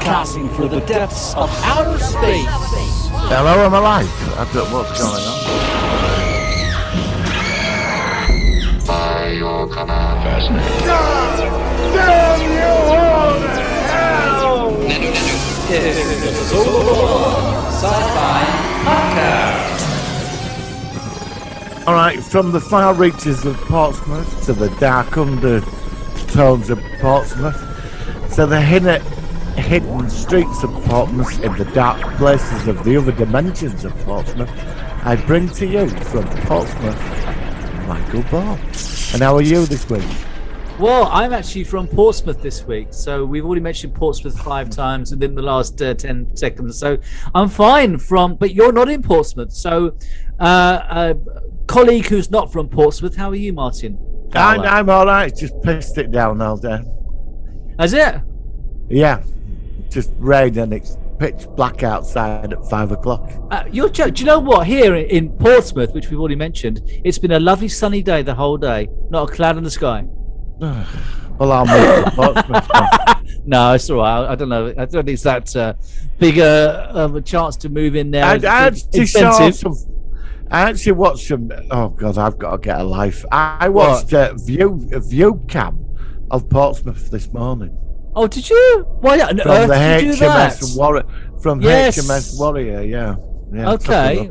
Broadcasting through the depths of outer space. Hello, I'm alive. I don't know what's going on. By your command. Fascinating. Damn you all to hell! This is the Zulu Sci-Fi Podcast. All right, from the far reaches of Portsmouth to the dark undertones of Portsmouth to the hidden streets of Portsmouth in the dark places of the other dimensions of Portsmouth, I bring to you from Portsmouth, Michael Ball. And how are you this week? Well, I'm actually from Portsmouth this week, so we've already mentioned Portsmouth 5 times within the last 10 seconds. So I'm fine but you're not in Portsmouth. So a colleague who's not from Portsmouth, how are you, Martin? I'm all right. Just pissed it down all day. Has it? Yeah, just rain and it's pitch black outside at 5 o'clock. You're joking. Do you know what? Here in Portsmouth, which we've already mentioned, it's been a lovely sunny day the whole day. Not a cloud in the sky. Well, I'll move to Portsmouth. No, it's all right. I don't know. I don't think it's that bigger of a chance to move in there. I actually watched some. Oh God, I've got to get a life. I watched a view cam of Portsmouth this morning. Oh, did you? Why on from the earth did you do that? HMS Warrior, yeah. Okay.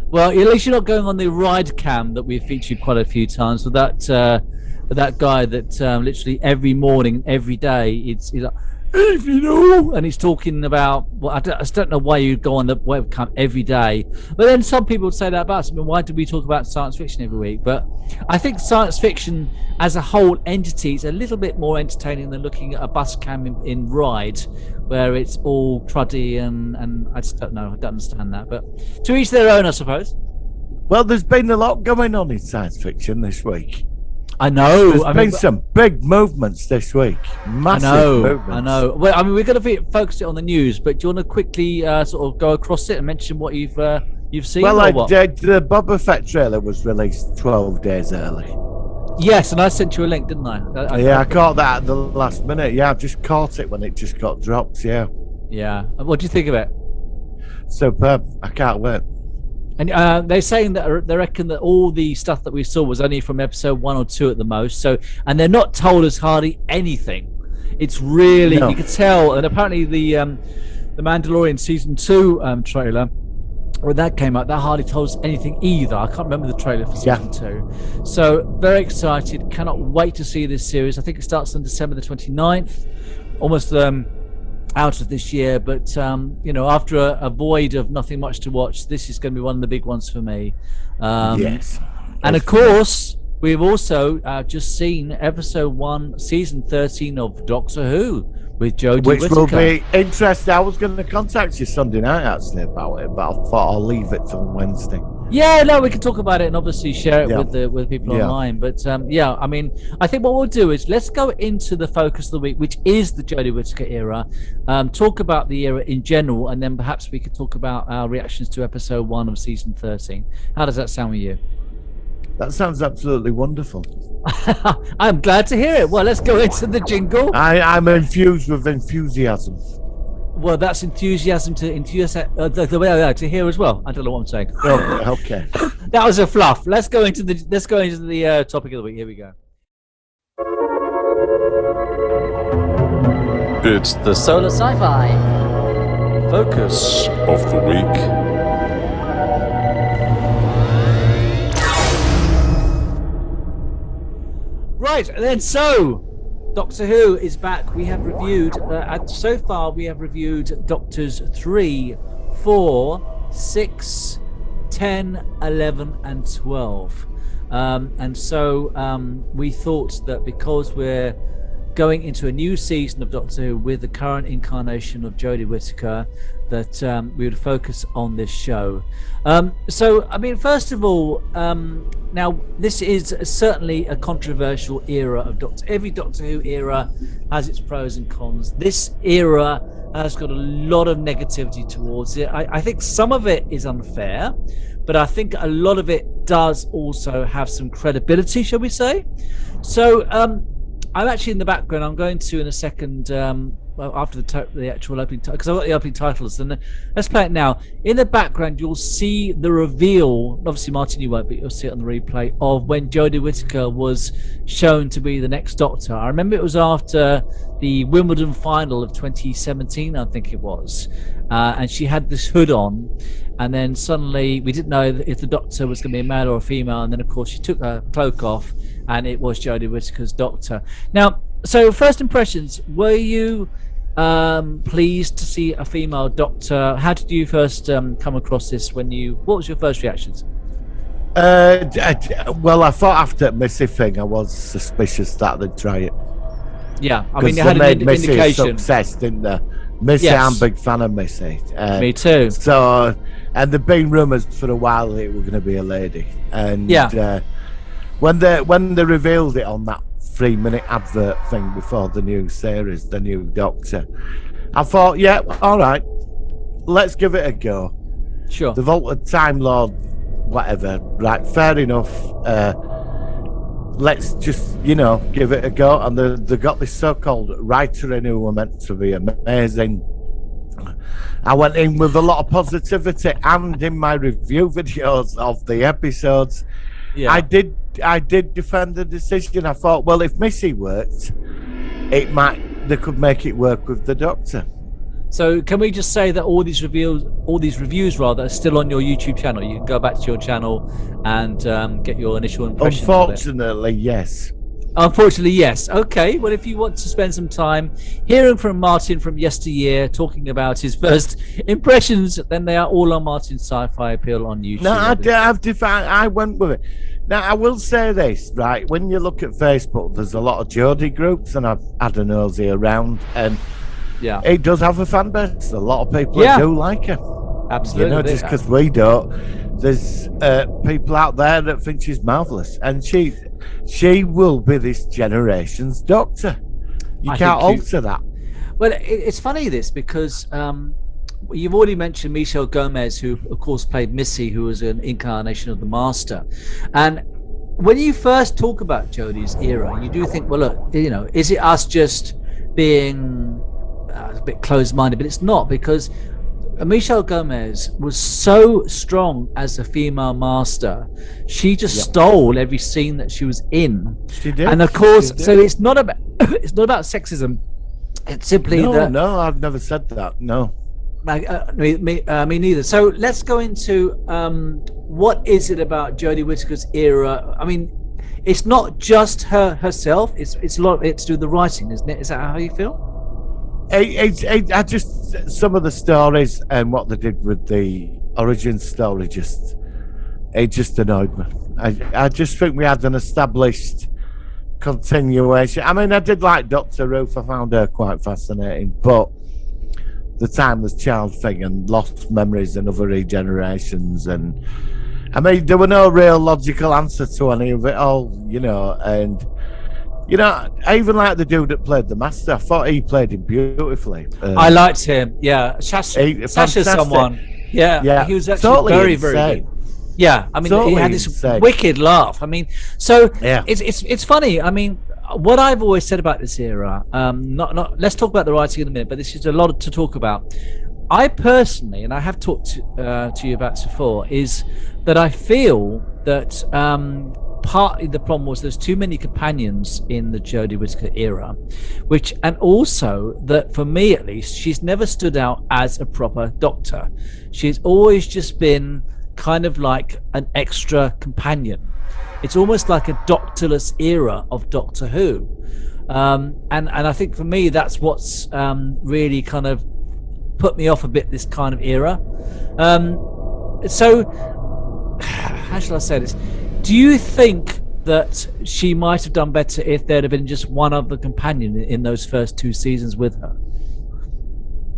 Well, at least you're not going on the ride cam that we've featured quite a few times with that guy that literally every morning, every day, he's like, if you know, and he's talking about. Well, I just don't know why you go on the webcam every day. But then some people would say that about us. I mean, why do we talk about science fiction every week? But I think science fiction as a whole entity is a little bit more entertaining than looking at a bus cam in Ride, where it's all truddy and I just don't know. I don't understand that. But to each their own, I suppose. Well, there's been a lot going on in science fiction this week. I know. There's been some big movements this week. Massive movements. I know. Well, I mean, we're going to focus it on the news, but do you want to quickly sort of go across it and mention what you've seen? Well, I did. The Boba Fett trailer was released 12 days early. Yes, and I sent you a link, didn't I? I caught that at the last minute. Yeah, I just caught it when it just got dropped. Yeah. Yeah. What do you think of it? Superb. I can't wait. And they're saying that they reckon that all the stuff that we saw was only from episode 1 or 2 at the most. So, and they're not told us hardly anything. It's really you can tell. And apparently the Mandalorian season 2 trailer, when that came out, that hardly told us anything either. I can't remember the trailer for season 2. So very excited. Cannot wait to see this series. I think it starts on December the 29th. Almost out of this year, but after a void of nothing much to watch, this is going to be one of the big ones for me. Yes. And of course, we've also just seen episode 1, season 13 of Doctor Who with Jodie Whittaker. Which will be interesting. I was going to contact you Sunday night actually about it, but I thought I'll leave it till Wednesday. Yeah, no, we can talk about it and obviously share it with people online. But I mean, I think what we'll do is let's go into the focus of the week, which is the Jodie Whittaker era. Talk about the era in general, and then perhaps we could talk about our reactions to episode 1 of season 13. How does that sound with you? That sounds absolutely wonderful. I'm glad to hear it. Well, let's go into the jingle. I'm infused with enthusiasm. Well, that's enthusiasm to hear as well. I don't know what I'm saying. Okay. That was a fluff. Let's go into the topic of the week. Here we go. It's the Solar Sci-Fi focus of the week. Right, and then so Doctor Who is back. We have reviewed so far we have reviewed Doctors 3, 4, 6, 10, 11 and 12. And so we thought that because we're going into a new season of Doctor Who with the current incarnation of Jodie Whittaker, that we would focus on this show. So, I mean, first of all, now this is certainly a controversial era of Doctor. Every Doctor Who era has its pros and cons. This era has got a lot of negativity towards it. I think some of it is unfair, but I think a lot of it does also have some credibility, shall we say. So, I'm actually in the background. I'm going to in a second. Well, after the actual opening title, because I've got the opening titles, and let's play it now. In the background, you'll see the reveal. Obviously, Martin, you won't, but you'll see it on the replay of when Jodie Whittaker was shown to be the next Doctor. I remember it was after the Wimbledon final of 2017, I think it was, and she had this hood on, and then suddenly we didn't know if the Doctor was going to be a male or a female, and then of course she took her cloak off, and it was Jodie Whittaker's Doctor. Now, so first impressions, were you pleased to see a female Doctor? How did you first come across this? What was your first reactions? Well, I thought after Missy thing, I was suspicious that they'd try it. Yeah, I mean, you They had made an Missy a indication. success, didn't they? Missy, Yes. I'm a big fan of Missy. Me too. So, and there've been rumours for a while that it was going to be a lady. And Yeah. when they revealed it on that 3-minute advert thing before the new series, the new Doctor, I thought, yeah, all right, let's give it a go. Sure. The Vaulted Time Lord, whatever, right, fair enough. Let's just, give it a go. And they got this so-called writer in who were meant to be amazing. I went in with a lot of positivity, and in my review videos of the episodes, Yeah. I did defend the decision. I thought, well, if Missy worked, they could make it work with the Doctor. So can we just say that all these reviews are still on your YouTube channel? You can go back to your channel and get your initial impressions. Unfortunately, yes. Unfortunately, yes. Okay. Well, if you want to spend some time hearing from Martin from yesteryear, talking about his first impressions, then they are all on Martin's Sci-Fi Appeal on YouTube. No, I went with it. Now, I will say this, right? When you look at Facebook, there's a lot of Jodie groups, and I've had a nosy around, and Yeah. it does have a fan base. A lot of people Yeah. that do like her. Absolutely. Just because we don't, there's people out there that think she's marvellous, and she will be this generation's Doctor. You I can't think alter that. Well, it's funny this because you've already mentioned Michelle Gomez, who of course played Missy, who was an incarnation of the Master. And when you first talk about Jodie's era, you do think, well, look, is it us just being a bit closed-minded? But it's not, because Michelle Gomez was so strong as a female Master. She just stole every scene that she was in. She did. And of course, She did. so it's not about sexism. It's simply that. No, I've never said that. No. Me neither. So let's go into what is it about Jodie Whittaker's era? I mean, it's not just herself. It's a lot. It's to do with the writing, isn't it? Is that how you feel? I just, some of the stories and what they did with the origin story just annoyed me. I just think we had an established continuation. I mean, I did like Dr. Ruth. I found her quite fascinating, but the timeless child thing and lost memories and other regenerations, and I mean, there were no real logical answer to any of it all, and I even like the dude that played the Master. I thought he played him beautifully. I liked him. Yeah, Sasha's fantastic. someone. Yeah, he was actually Totally very, very insane. good. Yeah, I mean, Totally he had this insane. wicked laugh. I mean, so Yeah. it's funny. I mean, what I've always said about this era, let's talk about the writing in a minute, but this is a lot to talk about. I personally, and I have talked to you about this before, is that I feel that partly the problem was there's too many companions in the Jodie Whittaker era, and also that for me at least, she's never stood out as a proper Doctor. She's always just been kind of like an extra companion. It's almost like a doctorless era of Doctor Who, and I think for me that's what's really kind of put me off a bit, this kind of era. So how shall I say this? Do you think that she might have done better if there'd have been just one other companion in those first 2 seasons with her?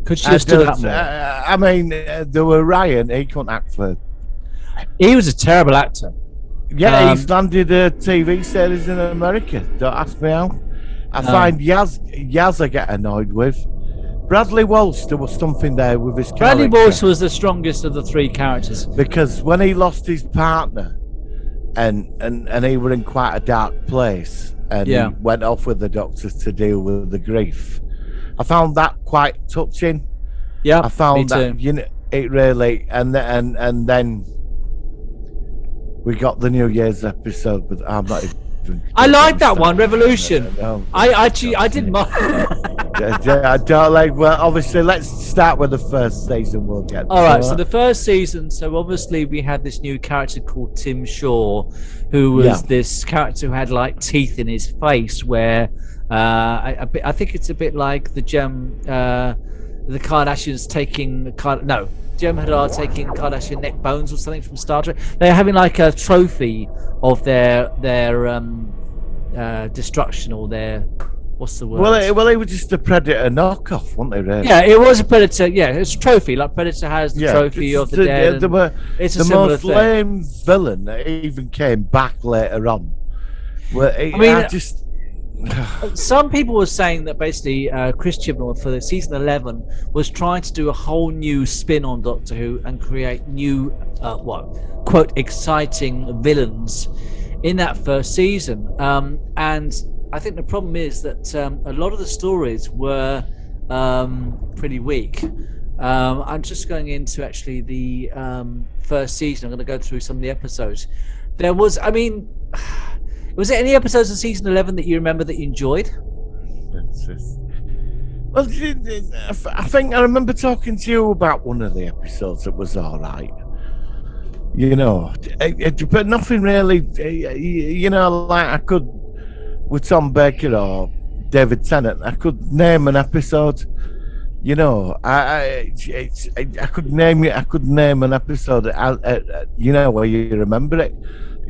Could she have stood out more? I mean, there were Ryan. He couldn't act for. He was a terrible actor. Yeah, he's landed a TV series in America. Don't ask me how. I find Yaz I get annoyed with. Bradley Walsh, there was something there with his Bradley character. Walsh was the strongest of the 3 characters. Because when he lost his partner, and he were in quite a dark place, and Yeah. he went off with the doctors to deal with the grief. I found that quite touching. Yeah, I found me that too. it really, and then we got the New Year's episode, but I'm not even. I like that one, Revolution. No. I didn't mind. I don't like. Well, obviously, let's start with the first season. We'll get. All right, to so it. the first season, so obviously we had this new character called Tim Shaw, who was Yeah. this character who had like teeth in his face, where I think it's a bit like the Kardashians taking Jem Hadar taking Kardashian neck bones or something from Star Trek. They're having like a trophy of their destruction, or their, what's the word? Well, they were just a Predator knockoff, weren't they? Really? Yeah, it was a Predator. Yeah, it's a trophy. Like Predator has the trophy it's of the dead. They and were it's a the similar most thing. lame villain that even came back later on. Well, I just. Some people were saying that basically Chris Chibnall for the season 11 was trying to do a whole new spin on Doctor Who and create new, quote, exciting villains in that first season. And I think the problem is that a lot of the stories were pretty weak. I'm just going into actually the first season. I'm going to go through some of the episodes. There was, was there any episodes of season 11 that you remember that you enjoyed? Well, I think I remember talking to you about one of the episodes that was all right. You know, but nothing really. You know, like I could with Tom Baker or David Tennant, I could name an episode. You know, I could name it. I could name an episode. You know, where you remember it.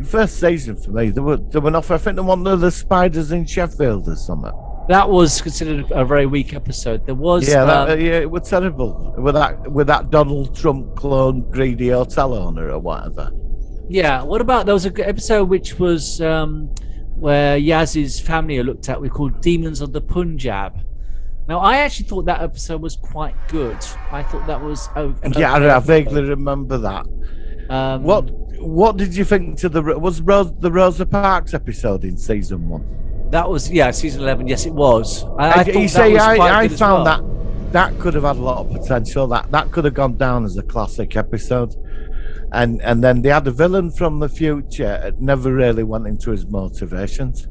First season for me, there were enough. I think the one of the spiders in Sheffield or something. That was considered a very weak episode. There was it was terrible with that Donald Trump clone greedy hotel owner or whatever. Yeah. What about there was an episode which was where Yaz's family are looked at. We called Demons of the Punjab. Now, I actually thought that episode was quite good. I thought that was Yeah, I vaguely remember that. What did you think to the Rosa Parks episode in season 1? That was season 11. Yes, it was. I found that could have had a lot of potential. That could have gone down as a classic episode. And then they had a villain from the future. It never really went into his motivations.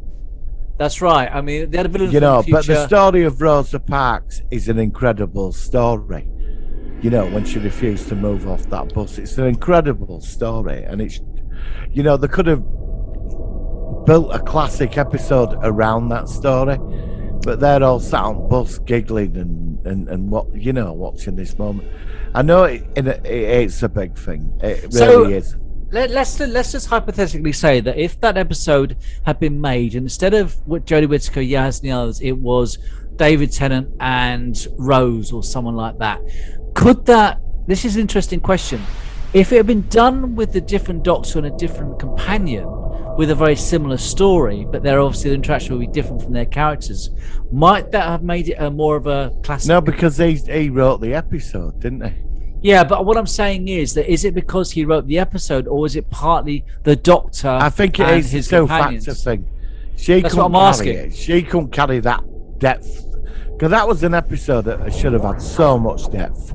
That's right. I mean, they had a villain You from know, the future. but the story of Rosa Parks is an incredible story. You know, when she refused to move off that bus, it's an incredible story, and it's, you know, they could have built a classic episode around that story, but they're all sat on bus giggling and what, you know, watching this moment. I know it's a big thing. It really is. Let's just hypothetically say that if that episode had been made, and instead of Jodie Whittaker, Yaz, and the others, it was David Tennant and Rose or someone like that. Could that? This is an interesting question. If it had been done with a different Doctor and a different companion with a very similar story, but their obviously the interaction would be different from their characters, might that have made it a more of a classic? No, because he wrote the episode, didn't he? Yeah, but what I'm saying is it because he wrote the episode, or is it partly the Doctor? I think it and is his a companions? two-factor thing. That's what I'm asking. She couldn't carry that depth, because that was an episode that should have had so much depth.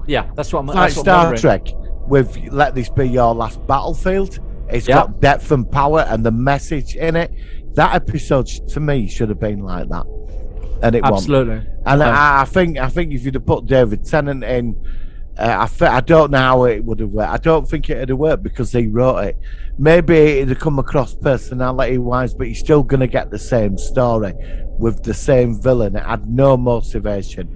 Yeah, that's what I'm. Like That's what Star I'm wondering. Trek, with "Let this be your last battlefield." It's got depth and power, and the message in it. That episode, to me, should have been like that, and it Absolutely. wasn't. And I think if you'd have put David Tennant in, I don't know how it would have worked. I don't think it would have worked because he wrote it. Maybe it'd have come across personality-wise, but you're still going to get the same story with the same villain. It had no motivation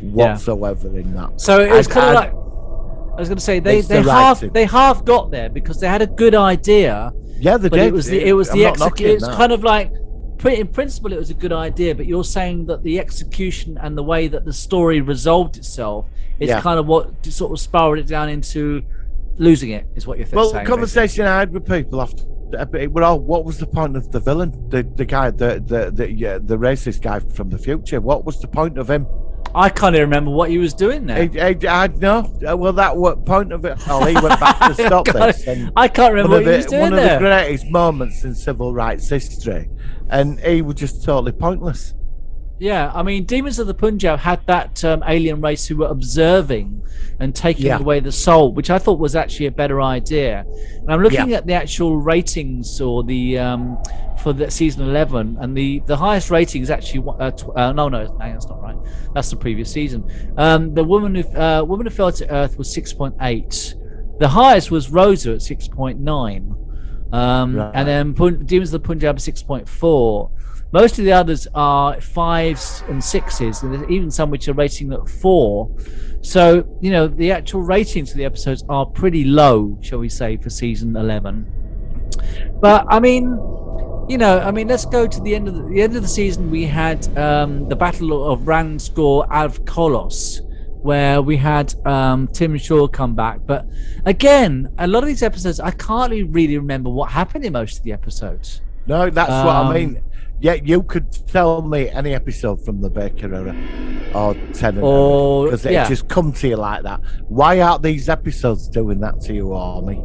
whatsoever in that. So it was kind of like, I was going to say they half got there because they had a good idea. Yeah, they but did. It was the execution. It's that. kind of like, in principle, it was a good idea, but you're saying that the execution and the way that the story resolved itself is kind of what sort of spiraled it down into losing it. Is what you're saying? Well, the conversation I had with people after, what was the point of the villain, the guy, the racist guy from the future? What was the point of him? I can't even remember what he was doing there. I know. Well, that what point of it? Oh, he went back to stop this. And I can't remember what he was doing one there. of the greatest moments in civil rights history, and he was just totally pointless. Yeah, I mean, Demons of the Punjab had that alien race who were observing and taking away the soul, which I thought was actually a better idea. And I'm looking at the actual ratings or the for the season 11, and the highest rating is actually no, that's not right. That's the previous season. The woman who fell to Earth was 6.8. The highest was Rosa at 6.9. And then Demons of the Punjab 6.4. Most of the others are 5s and 6s, and there's even some which are rating at 4. So, the actual ratings for the episodes are pretty low, shall we say, for season 11. But I mean, let's go to the end of the season. We had the Battle of Ranskor Av Kolos, where we had Tim Shaw come back. But again, a lot of these episodes, I can't really remember what happened in most of the episodes. No, that's what I mean. Yeah, you could tell me any episode from the Baker era or Tennant era, because it just come to you like that. Why aren't these episodes doing that to you, Army?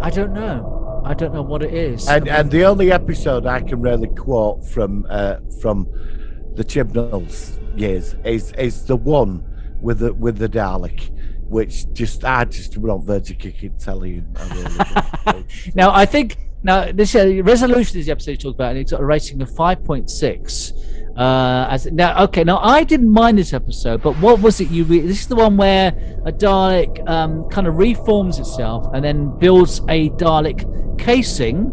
I don't know. I don't know what it is. And the only episode I can really quote from the Chibnall's years is the one with the Dalek, which I just were on verge of kicking telly. Now I think. Now, this Resolution is the episode you talked about, and it's got a rating of 5.6. Now I didn't mind this episode, but what was it this is the one where a Dalek kind of reforms itself and then builds a Dalek casing,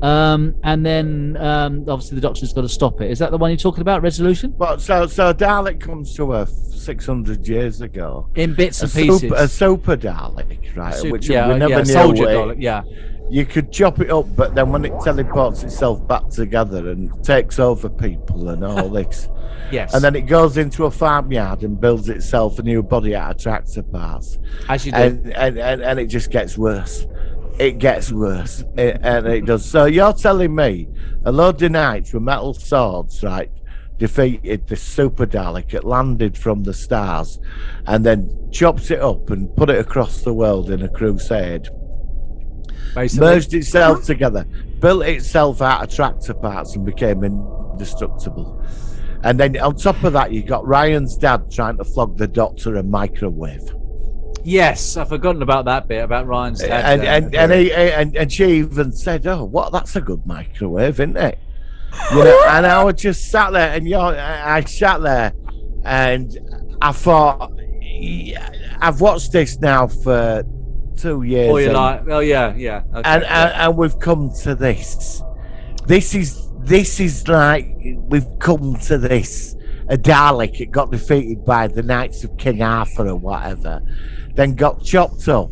and then obviously the Doctor's got to stop it. Is that the one you're talking about, Resolution? Well, so Dalek comes to Earth 600 years ago in bits and pieces. A super Dalek, right? Which we never knew. Soldier Dalek, yeah. You could chop it up, but then when it teleports itself back together and takes over people and all this, yes, and then it goes into a farmyard and builds itself a new body out of tractor parts, as you do, and it just gets worse. It gets worse, and it does. So you're telling me a load of knights with metal swords, right, defeated this super Dalek that landed from the stars, and then chops it up and put it across the world in a crusade. Basically. Merged itself together, built itself out of tractor parts and became indestructible. And then on top of that, you got Ryan's dad trying to flog the Doctor a microwave. Yes, I've forgotten about that bit about Ryan's dad. And she even said, "Oh, what? That's a good microwave, isn't it?" And I was just sat there, and I sat there, and I thought, I've watched this now for 2 years. Oh, you're like, oh yeah. Okay, and we've come to this. This is like we've come to this. A Dalek, it got defeated by the Knights of King Arthur or whatever, then got chopped up,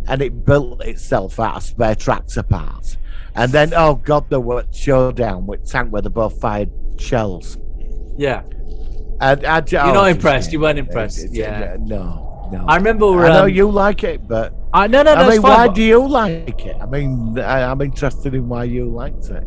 and it built itself out of spare tractor parts. And then, oh God, there was showdown with tank where they both fired shells. Yeah. And you're not impressed. You weren't impressed. Yeah. No. I remember. I know you like it, but I mean, why do you like it? I mean, I'm interested in why you liked it.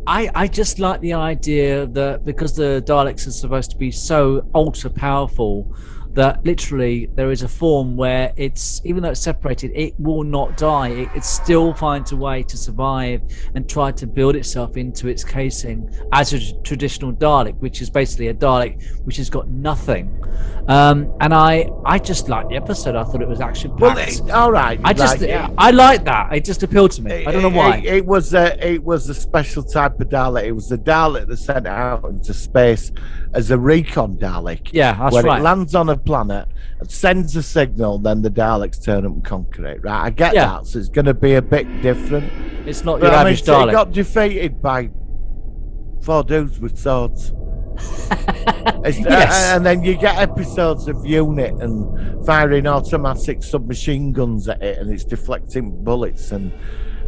I just like the idea that because the Daleks are supposed to be so ultra powerful, that literally there is a form where it's, even though it's separated, it will not die. It still finds a way to survive and try to build itself into its casing as a traditional Dalek, which is basically a Dalek which has got nothing. And I just liked the episode. I thought it was action packed. Well, all right. I like that. It just appealed to me. I don't know why. It was a special type of Dalek. It was the Dalek that sent out into space as a recon Dalek. Yeah, that's right. When it lands on a planet and sends a signal, then the Daleks turn up and conquer it. Right, I get that. So it's going to be a bit different. It's not your average Dalek. It got defeated by 4 dudes with swords. Yes. And then you get episodes of Unit and firing automatic submachine guns at it, and it's deflecting bullets and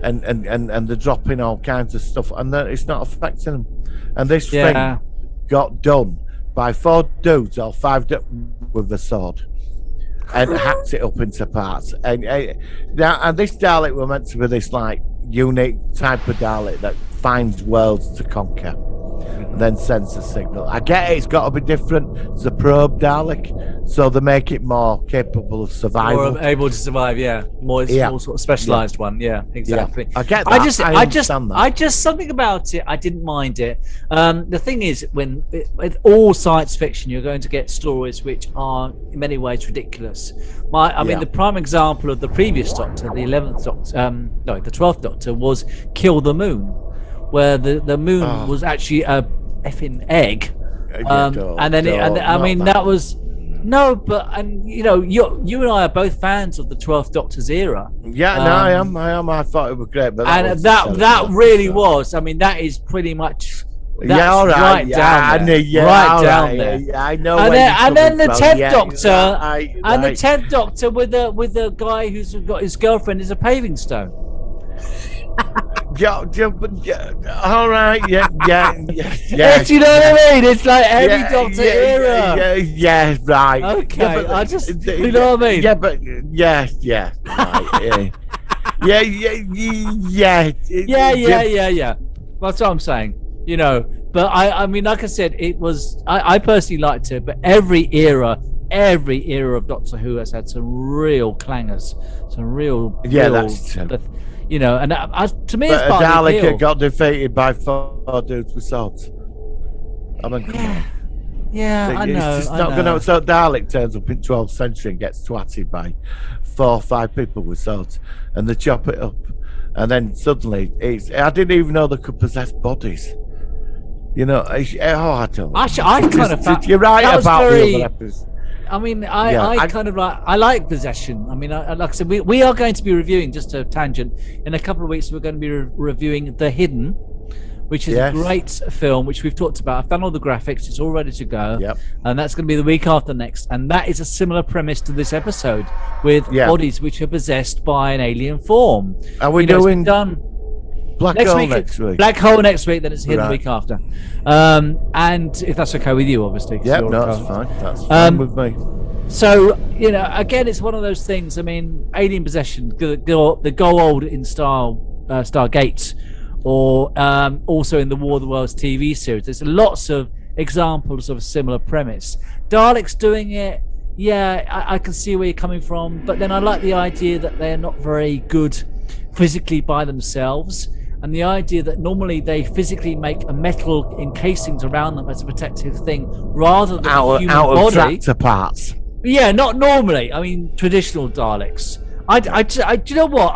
they're dropping all kinds of stuff, and then it's not affecting them. And this thing got done by 4 dudes or 5 dudes with a sword and hacked it up into parts. And this Dalek were meant to be this like unique type of Dalek that finds worlds to conquer. and then sends a signal. I get it, it's got to be different. It's a probe Dalek, so they make it more capable of survival. More able to survive, yeah. More sort of specialized one, yeah, exactly. I get that. I understand that. just something about it. I didn't mind it. The thing is, with all science fiction, you're going to get stories which are in many ways ridiculous. I mean, the prime example of the previous Doctor, the 11th Doctor, the 12th Doctor, was Kill the Moon, where the moon was actually a effing egg, that was you and I are both fans of the 12th Doctor's era. Yeah, no, I am. I thought it was great, but that really was. I mean, that is pretty much. All right, down there. Down there. Yeah, I know. And then the 10th Doctor, and the 10th Doctor with the guy who's got his girlfriend is a paving stone. All right, yeah. Yes, you know what I mean? It's like every Doctor era. Yeah, right. Okay, you know what I mean? Yeah, but yeah. Right, yeah. That's what I'm saying. You know, but I mean, like I said, it was. I personally liked it, but every era of Doctor Who has had some real clangers, some real. Yeah, that's true. You know, and to me, but it's part of the appeal. Dalek got defeated by 4 dudes with swords. I mean, I know. It's just not going to. So Dalek turns up in 12th century and gets twatted by 4 or 5 people with swords, and they chop it up, and then suddenly I didn't even know they could possess bodies. You know, I don't know. I kind of found you're right about the other episodes. I mean, I kind of like possession. I mean, like I said, we are going to be reviewing, just a tangent, in a couple of weeks. We're going to be reviewing The Hidden, which is a great film, which we've talked about. I've done all the graphics; it's all ready to go. Yep. And that's going to be the week after next. And that is a similar premise to this episode, with bodies which are possessed by an alien form. Are we doing done? Black Hole next week. Black Hole next week, then it's Hidden the week after. And if that's okay with you, obviously. Yeah, that's fine. That's fine with me. So, you know, again, it's one of those things. I mean, alien possession, the go old in Stargate, or also in the War of the Worlds TV series. There's lots of examples of a similar premise. Daleks doing it, I can see where you're coming from, but then I like the idea that they're not very good physically by themselves. And the idea that normally they physically make a metal encasings around them as a protective thing, rather than a human out body. Of tractor parts. Yeah, not normally. I mean, traditional Daleks. Do you know what?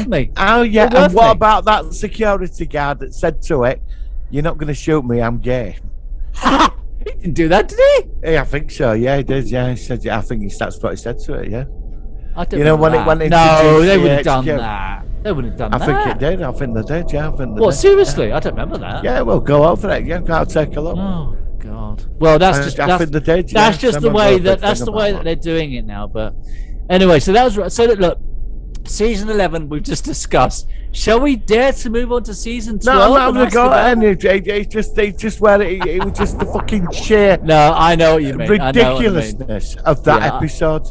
Me. And what about that security guard that said to it, "You're not going to shoot me. I'm gay." He didn't do that, did he? Yeah, I think so. Yeah, he did. Yeah, he said. I think that's what he said to it. Yeah. I don't know when it went into no, they wouldn't have done that. They wouldn't have done that. I think it did. I think they did. Yeah, I think they What? did. Seriously? I don't remember that. Yeah, well, go over it. Yeah, go take a look. Oh God. Well, that's just the way that they're doing it now. But anyway, so that was so. Look, season 11 we've just discussed. Shall we dare to move on to season 12? No, I'm not going to go. It's just where it was just the fucking sheer. No, I know what you mean. Ridiculousness of that episode.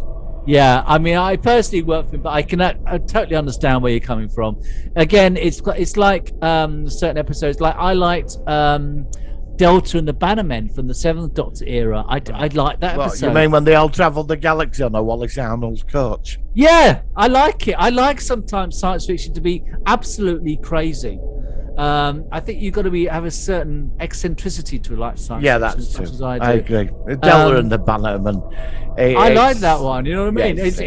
Yeah, I mean, I personally work for him, but I totally understand where you're coming from. Again, it's like certain episodes. Like I liked Delta and the Bannermen from the 7th Doctor era. I like that episode. You mean when they all travelled the galaxy on a Wallace Arnold coach? Yeah, I like it. I like sometimes science fiction to be absolutely crazy. I think you've got to have a certain eccentricity to like science fiction. That's true. As I agree. Delta and the Bannermen. I like that one. You know what I mean? It's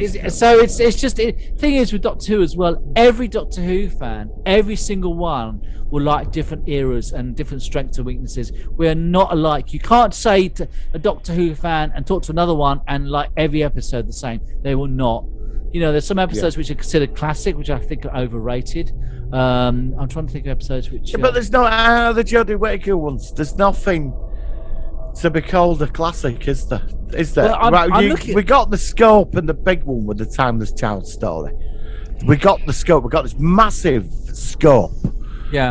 just thing is with Doctor Who as well. Every Doctor Who fan, every single one, will like different eras and different strengths and weaknesses. We are not alike. You can't say to a Doctor Who fan and talk to another one and like every episode the same. They will not. You know, there's some episodes which are considered classic, which I think are overrated. I'm trying to think of episodes which. But there's no the Jodie Whittaker ones. There's nothing to be called a classic, is there? Is there? Well, we got the scope and the big one with the Timeless Child story. We got the scope. We got this massive scope.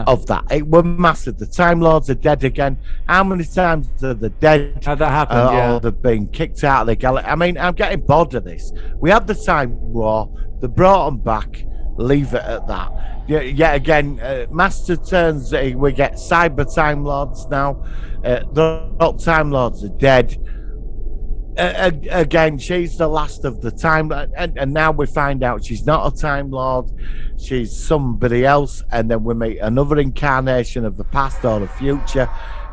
Of that, it was massive. The Time Lords are dead again. How many times are the dead? How that happened? Or they've been kicked out of the galaxy. I mean, I'm getting bored of this. We had the Time War. They brought them back. Leave it at that. yet again, Master turns. We get Cyber Time Lords now. The Time Lords are dead. Again, she's the last of the Time, and now we find out she's not a Time Lord. She's somebody else, and then we meet another incarnation of the past or the future,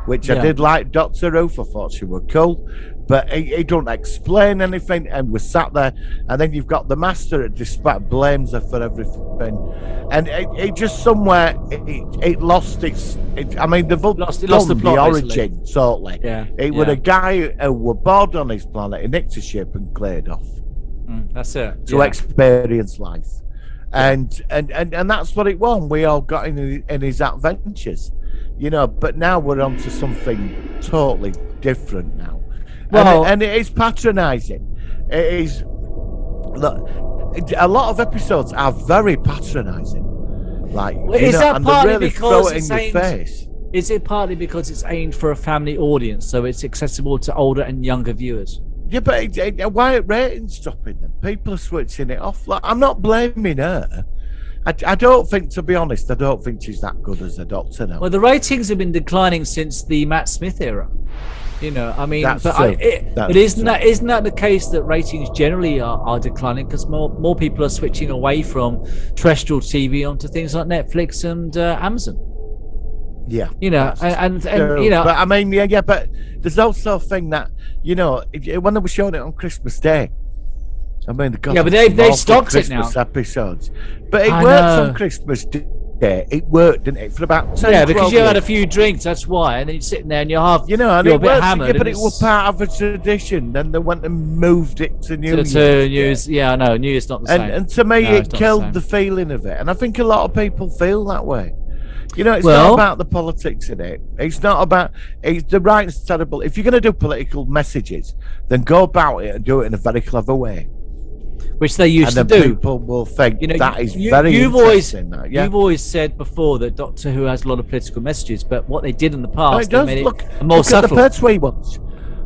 which I did like Doctor Who. I thought she was cool, but he don't explain anything, and we sat there, and then you've got the Master that despite blames her for everything, and it just somewhere it lost its. I mean, they've lost the plot, origin basically. Totally. Yeah, it was a guy who was bored on his planet. He nicked a ship and cleared off. That's it. To experience life, and that's what it was. We all got in his adventures, you know. But now we're on to something totally different now. Well, and it is patronising. It is. Look, a lot of episodes are very patronising. Like, is that partly because it's aimed? Is it partly because it's aimed for a family audience, so it's accessible to older and younger viewers? Yeah, but why are ratings dropping them? People are switching it off. Like, I'm not blaming her. I don't think, to be honest, I don't think she's that good as a Doctor now. Well, the ratings have been declining since the Matt Smith era. You know, I mean, but isn't that the case that ratings generally are declining because more people are switching away from terrestrial TV onto things like Netflix and Amazon? Yeah, you know, and you know, but I mean, yeah, but there's also a thing that, you know, when they were showing it on Christmas Day, I mean, but they've stopped Christmas it now. Episodes, but it worked on Christmas Day. It worked, didn't it, for about 10, because you years. had a few drinks, that's why, and then you're sitting there and you're half, you know, and you're it a bit worked, hammered. But it was part of a tradition. Then they went and moved it to New Year's. Yeah, I know, New Year's not the same. And to me, it killed the feeling of it, and I think a lot of people feel that way. You know, it's not about the politics in it. It's not about. The writing's terrible. If you're going to do political messages, then go about it and do it in a very clever way. Which they used to do. And people will think, you know, that is very interesting. You've always said before that Doctor Who has a lot of political messages, but what they did in the past, they made it more subtle. Look at the Pertwee ones.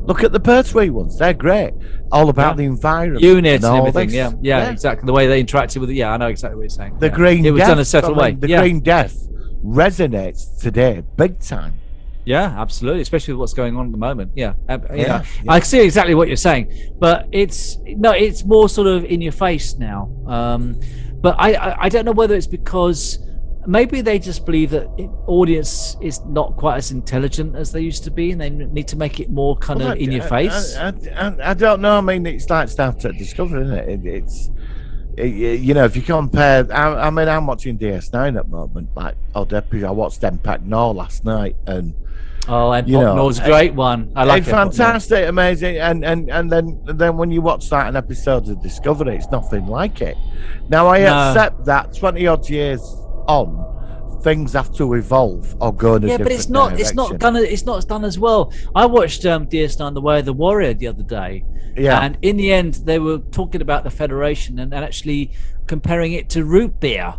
Look at the Pertwee ones. They're great. All about the environment. Units and everything. Yeah, exactly. The way they interacted with it. Yeah, I know exactly what you're saying. The Green Death. It was done in a subtle way. The Green Death resonates today big time. Yeah, absolutely, especially with what's going on at the moment. Yeah. I see exactly what you're saying, but it's more sort of in your face now. But I don't know whether it's because maybe they just believe that audience is not quite as intelligent as they used to be, and they need to make it more kind of in your face. I don't know. I mean, it's like Star Trek Discovery, isn't it? You know, if you compare, I mean, I'm watching DS9 at the moment. Like, I watched Impact Nor last night, and Nor's a great one. I like it. It's fantastic, amazing, and then when you watch that an episode of Discovery, it's nothing like it. Now I accept that 20 odd years on, things have to evolve or go in a different direction. But it's not done as well. I watched DS9 The Way of the Warrior the other day. Yeah. And in the end, they were talking about the Federation and actually comparing it to root beer.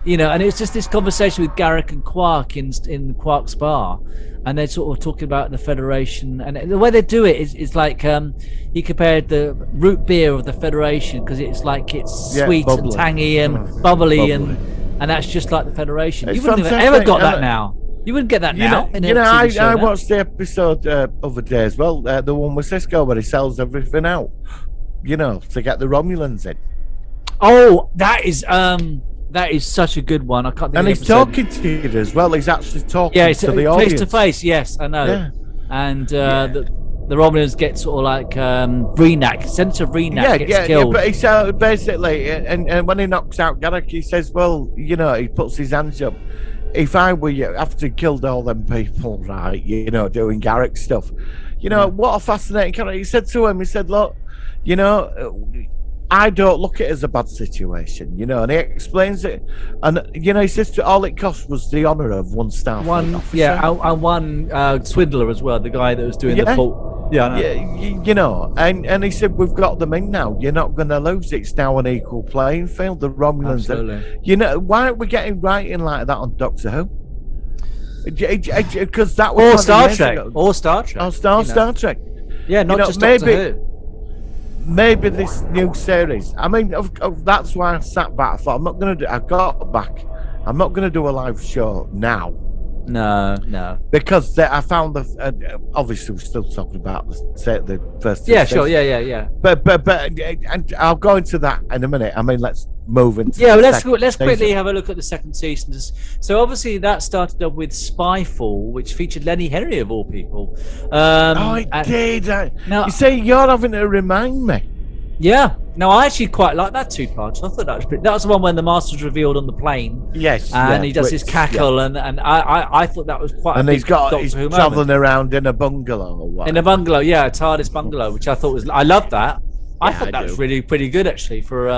You know, and it was just this conversation with Garak and Quark in Quark's bar, and they're sort of talking about the Federation, and the way they do it is like he compared the root beer of the Federation because it's like it's sweet and tangy and bubbly. and that's just like the Federation. You wouldn't have ever got that now. You wouldn't get that now. I watched the episode other day as well, the one with Cisco where he sells everything out, you know, to get the Romulans in. Oh, that is such a good one. I can't think. And he's talking to you as well. He's actually talking to the audience. Face to face. Yes, I know. Yeah. And the Romulans get sort of like Vreenak. Senator Vreenak gets killed. Yeah, but he's basically, and when he knocks out Garak, he says, "Well, you know," he puts his hands up. If I were you, after he killed all them people, right? You know, doing Garak stuff. You know what a fascinating character. He said to him, he said, "Look, you know." I don't look at it as a bad situation, you know, and he explains it. And, you know, he says all it cost was the honour of one Starfleet officer. Yeah, and one swindler as well, the guy that was doing the fault. Yeah, I know. You know, and he said, we've got them in now. You're not going to lose. It's now an equal playing field. The Romulans. Absolutely. You know, why aren't we getting writing like that on Doctor Who? Because that was... Or Star Trek. Or Star Trek. Or Star Trek. Yeah, not just Doctor Who. Maybe this new series. I mean, that's why I sat back. I thought I'm not going to do. I got back I'm not going to do a live show now No. because I found obviously we're still talking about the first. Yeah, sure. Yeah. But and I'll go into that in a minute. I mean, let's move into. Yeah, the well, second let's quickly season. have a look at the second season. So obviously that started up with Spyfall, which featured Lenny Henry of all people. Oh, it and- did. Now- You see, you're having to remind me. Yeah. No, I actually quite like that two-part. I thought that was pretty. That was the one when the Master's revealed on the plane, Yes, and yeah, he does his which- cackle, and I thought that was quite. and a he's big got Doctor he's Who moment. traveling around in a bungalow or what? In a bungalow, yeah, a TARDIS bungalow, which I thought was. I loved that. I Yeah, thought I that was do. really pretty good actually for.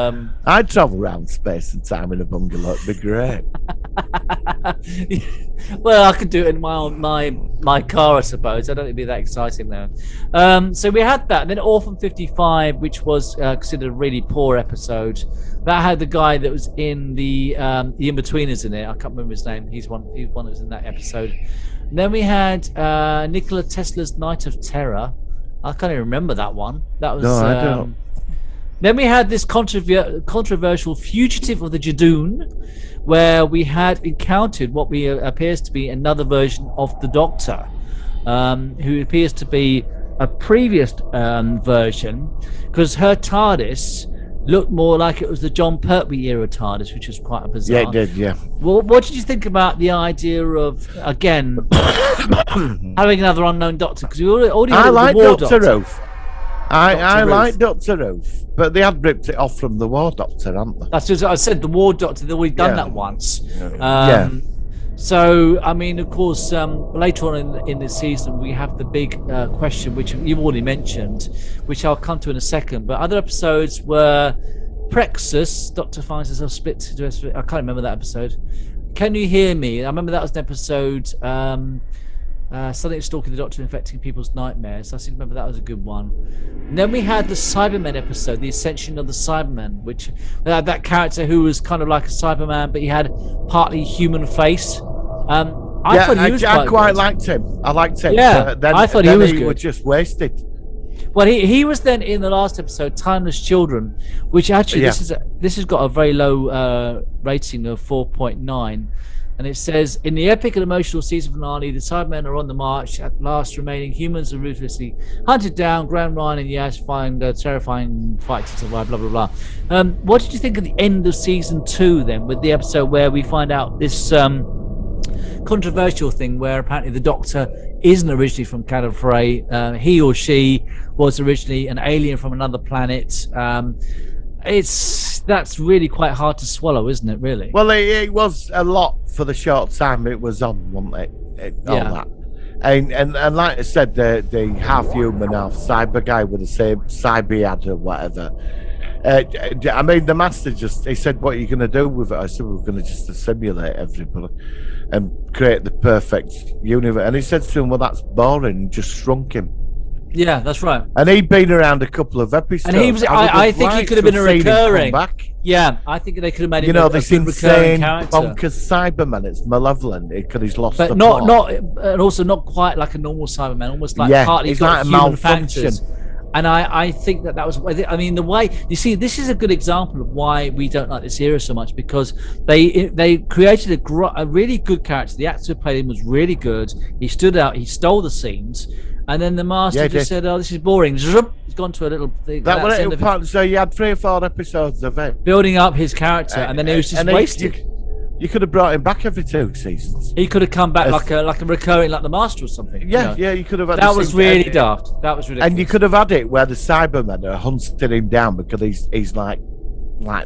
I'd travel around space and time in a bungalow. It'd be great. Well, I could do it in my car, I suppose. I don't think it'd be that exciting though. So we had that, and then Orphan 55, which was considered a really poor episode. That had the guy that was in the In-Betweeners in it. I can't remember his name. He's one that was in that episode. And then we had Nikola Tesla's Night of Terror. I can't even remember that one. That was. No, I don't. Then we had this controversial Fugitive of the Jadoon, where we had encountered what appears to be another version of the Doctor, who appears to be a previous version, because her TARDIS looked more like it was the John Pertwee era TARDIS, which was quite a bizarre. Yeah, it did. Yeah. Well, what did you think about the idea of, again, having another unknown Doctor? Because we already I had like the War Doctor Ruth. I Dr. Ruth. like Doctor Ruth, but they had ripped it off from the War Doctor, hadn't they? That's just I said. The War Doctor. They've already done Yeah. that once. Yeah. So I mean, of course, later on in the season, we have the big question, which you've already mentioned, which I'll come to in a second. But other episodes were Praxis. Doctor finds herself split to I can't remember that episode. Can you hear me? I remember that was an episode. Something stalking the Doctor, infecting people's nightmares. I seem to remember that was a good one. And then we had the Cybermen episode, the Ascension of the Cybermen, which had that character who was kind of like a Cyberman, but he had partly human face. I thought he was I quite good. liked him. I liked him. Yeah, but then, I thought he then was he good. was just wasted. Well, he was then in the last episode, Timeless Children, which actually Yeah. this has got a very low rating of 4.9. And it says, in the epic and emotional season finale, the Cybermen are on the march. At last, remaining humans are ruthlessly hunted down. Graham Ryan and Yash find a terrifying fight to survive, blah, blah, blah. What did you think of the end of season 2 then, with the episode where we find out this controversial thing where apparently the Doctor isn't originally from Gallifrey. He or she was originally an alien from another planet. That's really quite hard to swallow, isn't it, really? Well, it was a lot for the short time it was on, wasn't it? All Yeah. that. And like I said, the half human, half cyber guy with the same cybiad or whatever. I mean, the master he said, "What are you going to do with it?" I said, "We're going to just assimilate everybody and create the perfect universe." And he said to him, "Well, that's boring," and just shrunk him. Yeah, that's right. And he'd been around a couple of episodes. And he was. would I have think he liked could have to been a seen him come recurring. back. Yeah, I think they could have made him You know, a this good recurring insane, character. bonkers Cyberman. It's malevolent because he's lost the But not, plot. and also not quite like a normal Cyberman, almost like Yeah, partly he's got like a human malfunction. factors. And I think that was, I mean, the way, you see, this is a good example of why we don't like this era so much, because they created a really good character. The actor who played him was really good. He stood out, he stole the scenes, and then the master Yeah, just did. said, "Oh, this is boring." Zhup, he's gone to a little thing. That that's was the end it. of it. So you had 3 or 4 episodes of it. Building up his character, and then it was just And wasted. You could have brought him back every 2 seasons. He could have come back As- like a recurring, like the master or something. you Yeah, know. yeah, you could have had That the was same- really daft. That was ridiculous. And you could have had it where the Cybermen are hunting him down because he's like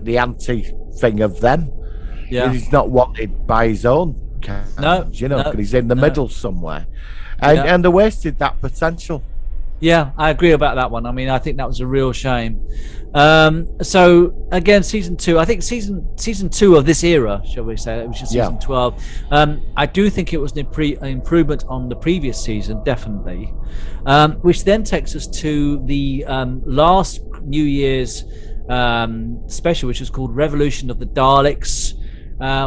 the anti thing of them. yeah. He's not wanted by his own kind, No, you know, no, because he's in the no. middle somewhere. And Yeah. and they wasted that potential. Yeah, I agree about that one. I mean, I think that was a real shame. So again, season 2. I think season 2 of this era, shall we say, which is season Yeah. 12. I do think it was an improvement on the previous season, definitely. Which then takes us to the last New Year's special, which is called Revolution of the Daleks.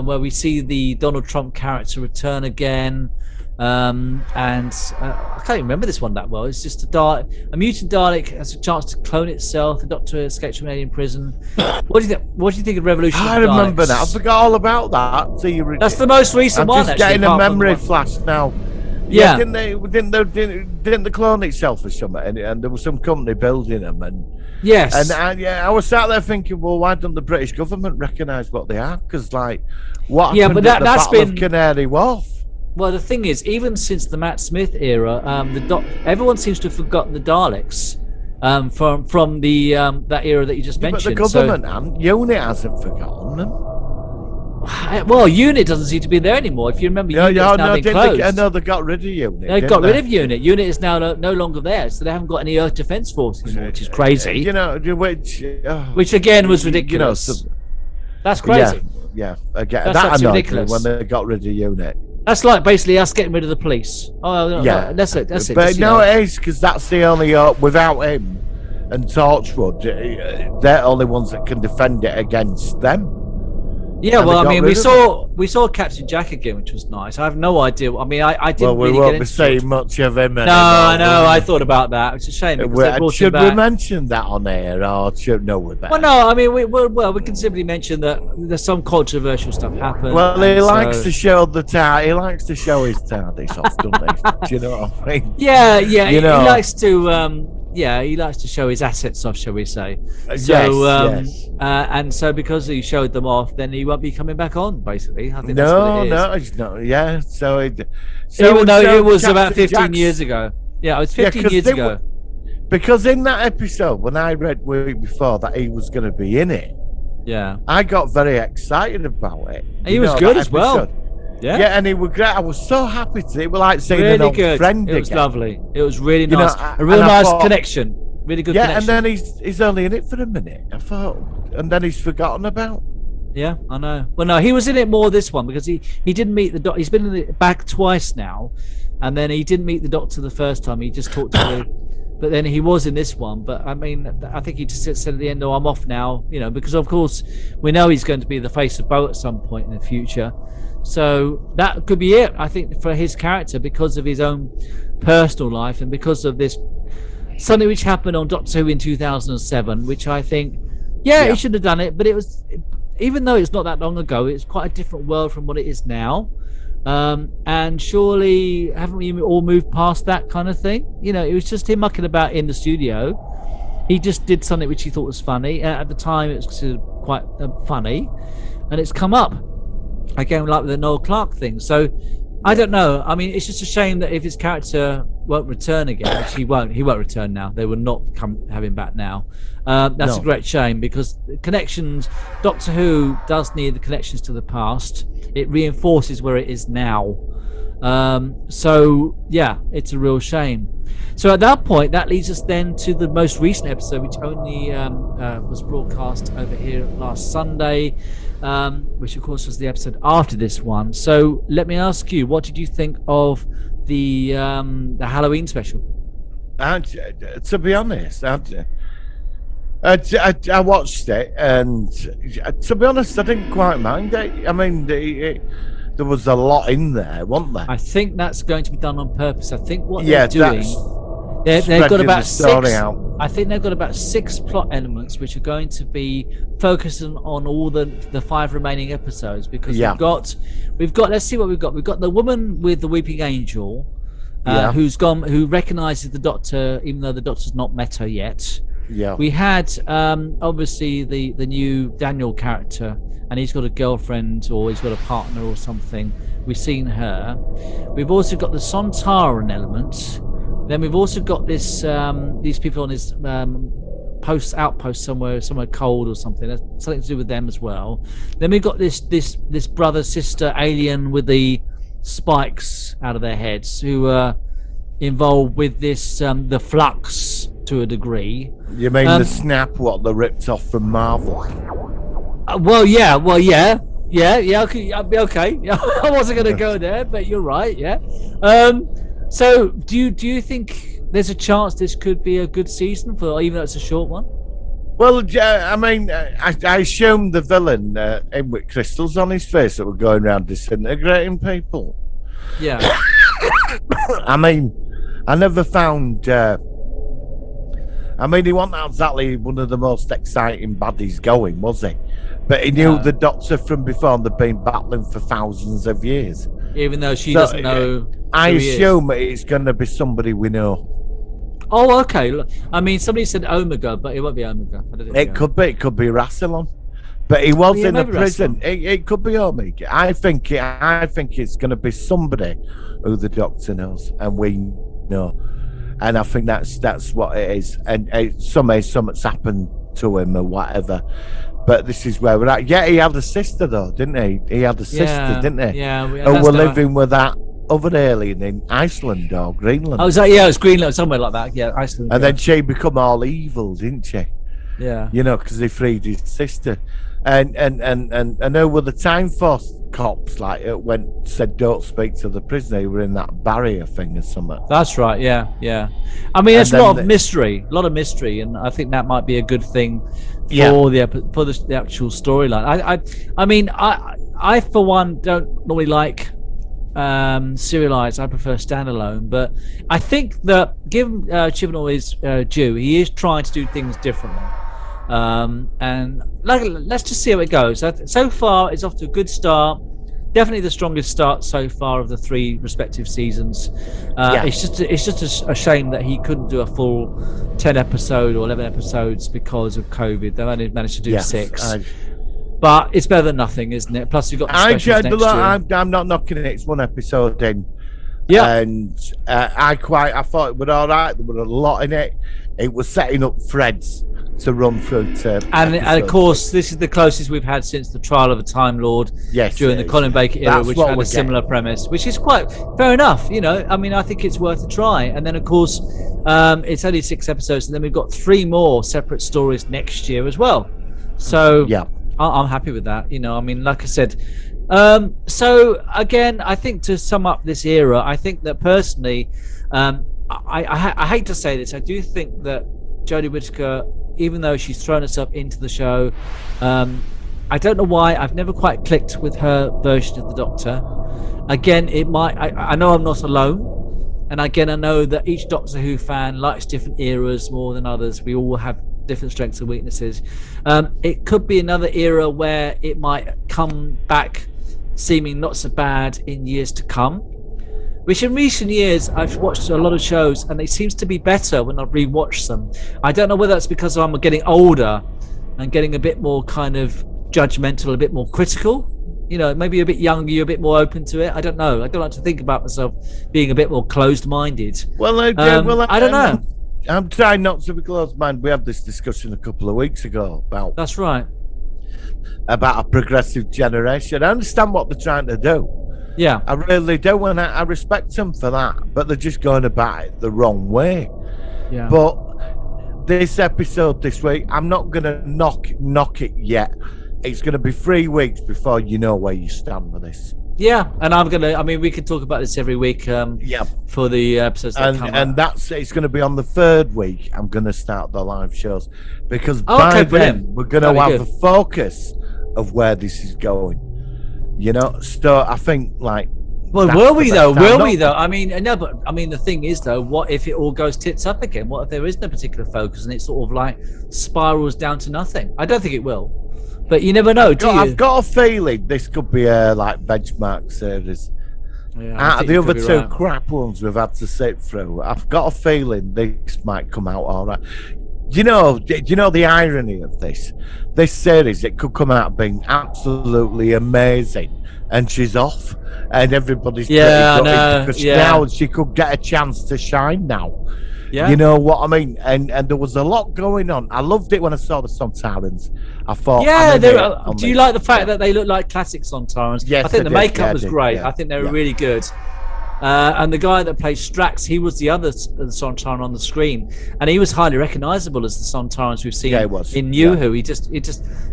where we see the Donald Trump character return again. And I can't remember this one that well. It's just a mutant Dalek has a chance to clone itself. The Doctor escapes from an alien prison. What do you think? What do you think of Revolution? I of the remember Daleks? that. I forgot all about that. So you That's the most recent I'm one. just actually, getting a apart from the memory one- flash now. Yeah. Didn't they clone itself or something? And there was some company building them, and Yes. I was sat there thinking, well, why don't the British government recognise what they are? Because like, what Yeah, happened but at the that's Battle been- of Canary Wharf? Well, the thing is, even since the Matt Smith era, everyone seems to have forgotten the Daleks from the that era that you just But mentioned. the government, UNIT hasn't forgotten them. Well, UNIT doesn't seem to be there anymore. If you remember, UNIT's now been closed. No, they got rid of UNIT. They got rid of UNIT. UNIT is now no longer there, so they haven't got any Earth Defence Forces, which is crazy. You know, Which again was you know, ridiculous. That's crazy. Yeah. Again, That's that absolutely annoyed me ridiculous. when they got rid of UNIT. That's like basically us getting rid of the police. Oh, no, Yeah, that's it. That's it. But Just, no, it is because that's the only without him and Torchwood, they're the only ones that can defend it against them. yeah. and Well, they I mean, got we saw Captain Jack again, which was nice. I have no idea. I mean, I didn't Well, we really won't get be into saying it. much of him. No, anymore, I know. will I we? thought about that. It's a shame because they brought him Should we back. mention that on air, or should no? We better. Well, no, I mean, we can simply mention that there's some controversial stuff happened. Well, he and likes so- to show he likes to show his TARDIS off, doesn't he? Do you know what I mean? Yeah, You know. he likes to. He likes to show his assets off, shall we say? Yes, yes. And so because he showed them off, then he won't be coming back on. Basically, I think that's what No, it is. no, it's not. Yeah, so it. Even though it was Captain about 15 Jack's- years ago. Yeah, it was Yeah, 15 'cause years they ago. Because in that episode, when I read week before that he was going to be in it, Yeah, I got very excited about it. He You was know, good that as well. episode. yeah, Yeah, and he was great. I was so happy to. It was like seeing an really old good. friend It was again. lovely. It was really You know, nice. I- A real and I nice thought- connection. Really good Yeah, connection. and then he's only in it for a minute. I thought, and then he's forgotten about. Yeah, I know. Well, no, he was in it more this one because he didn't meet the doctor. He's been in it back twice now, and then he didn't meet the doctor the first time. He just talked to the. But then he was in this one. But I mean, I think he just said at the end, "Oh, I'm off now," you know, because of course we know he's going to be the face of Bo at some point in the future. So that could be it. I think for his character because of his own personal life and because of this something which happened on Doctor Who in 2007, which I think, Yeah. he should have done it, but it was, even though it's not that long ago, it's quite a different world from what it is now. And surely, haven't we all moved past that kind of thing? You know, it was just him mucking about in the studio. He just did something which he thought was funny. At the time, it was considered quite funny, and it's come up again, like with the Noel Clarke thing. So I don't know. I mean, it's just a shame that if his character won't return again, which he won't return now. They will not have him back now. That's No. a great shame because the connections, Doctor Who does need the connections to the past. It reinforces where it is now. So yeah, it's a real shame. So at that point, that leads us then to the most recent episode, which only was broadcast over here last Sunday, which of course was the episode after this one. So let me ask you, what did you think of the Halloween special? And to be honest, I watched it, and to be honest, I didn't quite mind it. I mean, there was a lot in there, wasn't there? I think that's going to be done on purpose. I think what Yeah, they're doing, that's they've got spreading about the story 6. out. I think they've got about 6 plot elements which are going to be focusing on all the 5 remaining episodes because Yeah. we've got let's see what we've got. We've got the woman with the weeping angel, Yeah. who recognizes the Doctor even though the Doctor's not met her yet. Yeah. We had obviously the new Daniel character, and he's got a girlfriend or he's got a partner or something. We've seen her. We've also got the Sontaran element. Then we've also got this these people on this outpost somewhere cold or something. That's something to do with them as well. Then we've got this brother sister alien with the spikes out of their heads who are involved with this the flux to a degree. You mean the snap what they ripped off from Marvel? Yeah. Okay, okay. I wasn't going to go there, but you're right. Yeah. So do you think there's a chance this could be a good season for, even though it's a short one? Well, yeah, I mean, I assumed the villain in with crystals on his face that were going around disintegrating people. Yeah. I mean, I never found. I mean, he wasn't exactly one of the most exciting baddies going, was he? But he knew No. the Doctor from before, and they've been battling for thousands of years. Even though she So, doesn't know. I who he is. assume it's going to be somebody we know. Oh, okay. Look, I mean, somebody said Omega, but it won't be Omega. I don't know. It could be Rassilon, but he was Yeah, in a maybe prison. It could be Omega. I think it's going to be somebody who the Doctor knows and we know, and I think that's what it is. And something's happened to him or whatever. But this is where we're at. Yeah, he had a sister though, didn't he? He had a sister, didn't he? Yeah. Who were living with that other alien in Iceland or Greenland. Oh, was that? Yeah, it was Greenland, somewhere like that. Yeah, Iceland. And yeah. then she become all evil, didn't she? Yeah. You know, because he freed his sister, and I know with the Time Force cops, like it said, don't speak to the prisoner. They were in that barrier thing or something. That's right. Yeah, yeah. I mean, And there's a lot then of mystery, and I think that might be a good thing for Yeah. the actual storyline. I mean, I for one don't normally like serialized. I prefer standalone, but I think that given Chibnall is due, he is trying to do things differently. And let's just see how it goes. So far, it's off to a good start. Definitely the strongest start so far of the 3 respective seasons. Yeah. It's just a shame that he couldn't do a full 10 episode or 11 episodes because of COVID. They only managed to do 6. But it's better than nothing, isn't it? Plus, you've got the specials next year. I'm not knocking it. It's one episode in. Yeah. And I thought it was all right. There was a lot in it. It was setting up threads to run through to And of episodes. course, this is the closest we've had since the trial of the Time Lord Yes, during it the is. Colin Baker era, That's which what had we're a similar premise, which is quite fair enough. You know, I mean, I think it's worth a try. And then, of course, it's only 6 episodes, and then we've got 3 more separate stories next year as well. So Yeah. I'm happy with that. You know, I mean, like I said. So again, I think to sum up this era, I think that personally, I hate to say this, I do think that Jodie Whittaker, even though she's thrown herself into the show, I don't know why I've never quite clicked with her version of the Doctor. Again, it might. I know I'm not alone, and again, I know that each Doctor Who fan likes different eras more than others. We all have different strengths and weaknesses. It could be another era where it might come back seeming not so bad in years to come. Which in recent years, I've watched a lot of shows and it seems to be better when I rewatch them. I don't know whether that's because I'm getting older and getting a bit more kind of judgmental, a bit more critical. You know, maybe a bit younger, you're a bit more open to it. I don't know. I don't like to think about myself being a bit more closed-minded. Well, I don't know. I'm trying not to be closed-minded. We had this discussion a couple of weeks ago That's right. about a progressive generation. I understand what they're trying to do. Yeah. I really do, and I respect them for that. But they're just going about it the wrong way. Yeah. But this episode this week, I'm not going to knock it yet. It's going to be 3 weeks before you know where you stand with this. Yeah, and we can talk about this every week for the episodes that come And out. it's going to be on the 3rd week. I'm going to start the live shows because Oh, by okay, then brilliant. we're going to That'd be have good. a focus of where this is going. You know, so I think like. Well, that's will the we best though? time. Will we Not- though? I mean, no, but I mean, the thing is though, what if it all goes tits up again? What if there is no particular focus and it sort of like spirals down to nothing? I don't think it will, but you never know, do you? I've got a feeling this could be a like benchmark series. Yeah, I Out of think the you other could be 2 right. crap ones we've had to sit through, I've got a feeling this might come out all right. Do you know the irony of this? This series, it could come out being absolutely amazing, and she's off, and everybody's Yeah, pretty I gutted know, because yeah. now she could get a chance to shine now. Yeah. You know what I mean? And there was a lot going on. I loved it when I saw the Sontarans. I thought, Yeah, I'm in it on do you this. like the fact that they look like classic Sontarans? Yes, I think I the did. makeup Yeah, I was did. great. Yeah. I think they were Yeah. really good. And the guy that plays Strax, he was the other Sontaran on the screen, and he was highly recognisable as the Sontarans we've seen Yeah, he was. in New Yeah. Who.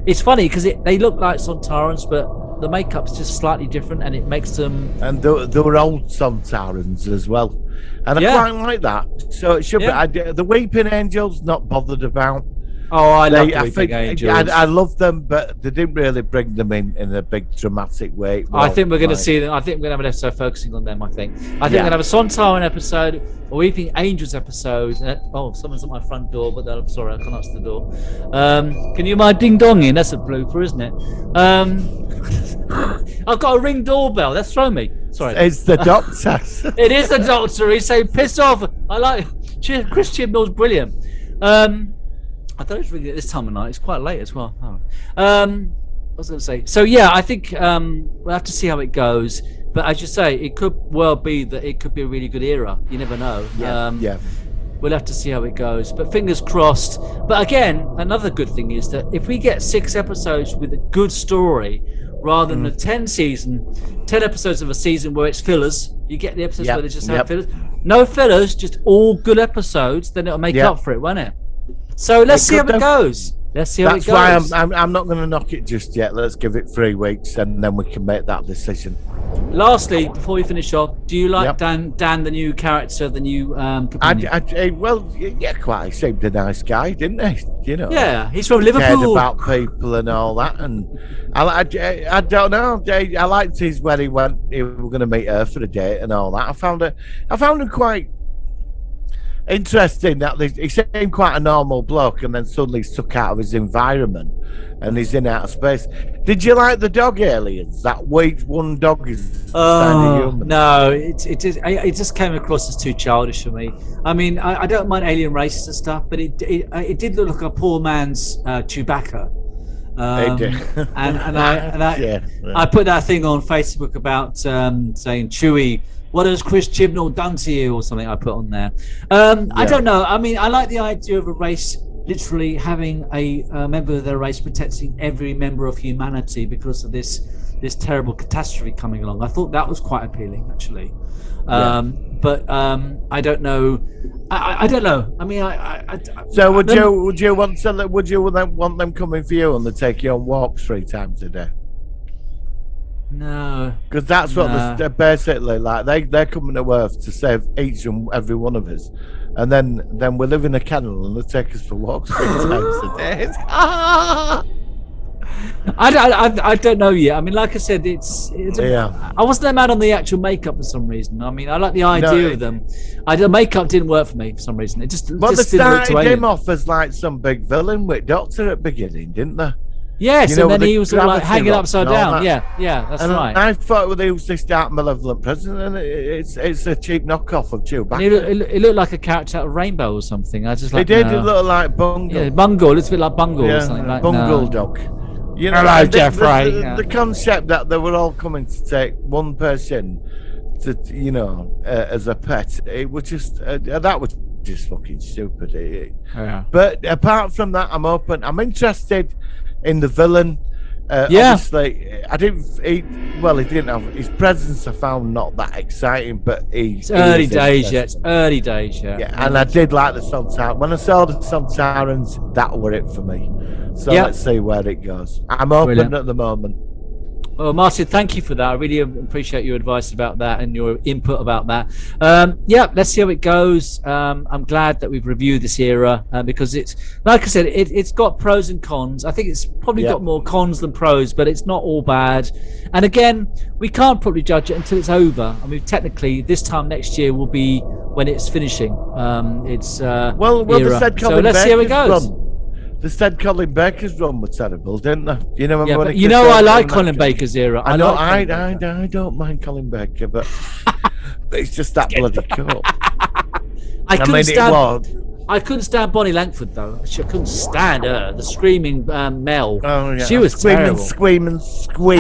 It's funny because they look like Sontarans, but the makeup's just slightly different, and it makes them. And there were old Sontarans as well. And Yeah. I quite like that. So it should Yeah. be. The Weeping Angels, not bothered about. Oh, I love I the Weeping Angels. I love them, but they didn't really bring them in a big dramatic way. I think we're going to Like- see them. I think we're going to have an episode focusing on them. I think we're Yeah. going to have a Sontaran episode, a Weeping Angels episode. Oh, someone's at my front door, but I'm sorry, I can't answer the door. Can you mind ding donging? That's a blooper, isn't it? I've got a ring doorbell. That's thrown me. Sorry. It's the Doctor. It is the Doctor. He's saying, "Piss off." I like Chris Chibnall's brilliant. I thought it was ringing at this time of night. It's quite late as well. Oh. I was going to say. So yeah, I think we'll have to see how it goes. But as you say, it could well be that it could be a really good era. You never know. Yeah. We'll have to see how it goes. But fingers crossed. But again, another good thing is that if we get 6 episodes with a good story, rather than a 10 episodes of a season where it's fillers, you get the episodes Yep, where they just yep. have fillers. No fillers, just all good episodes. Then it'll make Yep. up for it, won't it? So let's It see how could it do. goes. Let's see how That's it goes. why I'm not going to knock it just yet. Let's give it 3 weeks and then we can make that decision. Lastly, before we finish off, do you like Yep. Dan, the new character, the new companion? Well, yeah, quite. He seemed a nice guy, didn't he? You know. Yeah, he's from Cared Liverpool. about people and all that, and I don't know. I liked his when he went. He were going to meet her for a date and all that. I found him quite interesting. That he seemed quite a normal bloke, and then suddenly he's took out of his environment, and he's in outer space. Did you like the dog aliens? That one dog is kind of human. No, it just came across as too childish for me. I mean, I don't mind alien races and stuff, but it did look like a poor man's Chewbacca. It did. and I Yeah. I put that thing on Facebook about saying Chewie, what has Chris Chibnall done to you, or something I put on there. I don't know. I mean, I like the idea of a race literally having a member of their race protecting every member of humanity because of this terrible catastrophe coming along. I thought that was quite appealing, actually. But I don't know. I don't know. I mean, So would you want them coming for you and they take you on walks 3 times a day? No. Because that's what Nah. they're basically like. They're coming to Earth to save each and every one of us, and then we live in a kennel and they take us for walks 3 times a day. I don't know yet. I mean, like I said, Yeah. I wasn't that mad on the actual makeup for some reason. I mean, I like the idea of them. The makeup didn't work for me for some reason. It just Well, they just didn't look started too alien. him off as like some big villain with Doctor at the beginning, didn't they? Yes, you know, and then with the he was sort of like gravity hanging rocks upside and all down. that. Yeah, that's And right. I thought they was this dark malevolent president, and it's a cheap knockoff of And Chewbacca. it looked like a character out of Rainbow or something. I just They like did. no. It looked like Bungle. Yeah, Bungle. It's a bit like Bungle or something like Bungle no. Dog. You know, Hello, and Jeffrey. The concept that they were all coming to take one person to, as a pet, it was just that was just fucking stupid. Yeah. But apart from that, I'm open. I'm interested in the villain. Yeah. Obviously, I didn't. He didn't have his presence. I found not that exciting, but It's early days yet. Yeah, and I did like the Sontaran. When I saw the Sontarans, that were it for me. So Yeah. let's see where it goes. I'm open Brilliant. at the moment. Well, Martin, thank you for that. I really appreciate your advice about that and your input about that. Let's see how it goes. I'm glad that we've reviewed this era because it's, like I said, it's got pros and cons. I think it's probably got more cons than pros, but it's not all bad. And again, we can't probably judge it until it's over. I mean, technically, this time next year will be when it's finishing. It's Well, era. they said So Colin let's see how it Baker's goes. run. They said Colin Baker's run was terrible, didn't they? You know, Yeah, when but he you kissed know, I her like on Colin that- Baker's era. I know. like Colin Baker. I don't mind Colin Baker, but it's just that bloody cool. I couldn't it stand. was. I couldn't stand Bonnie Langford though. I couldn't stand her. The screaming Mel. Oh, yeah. She was terrible. Scream.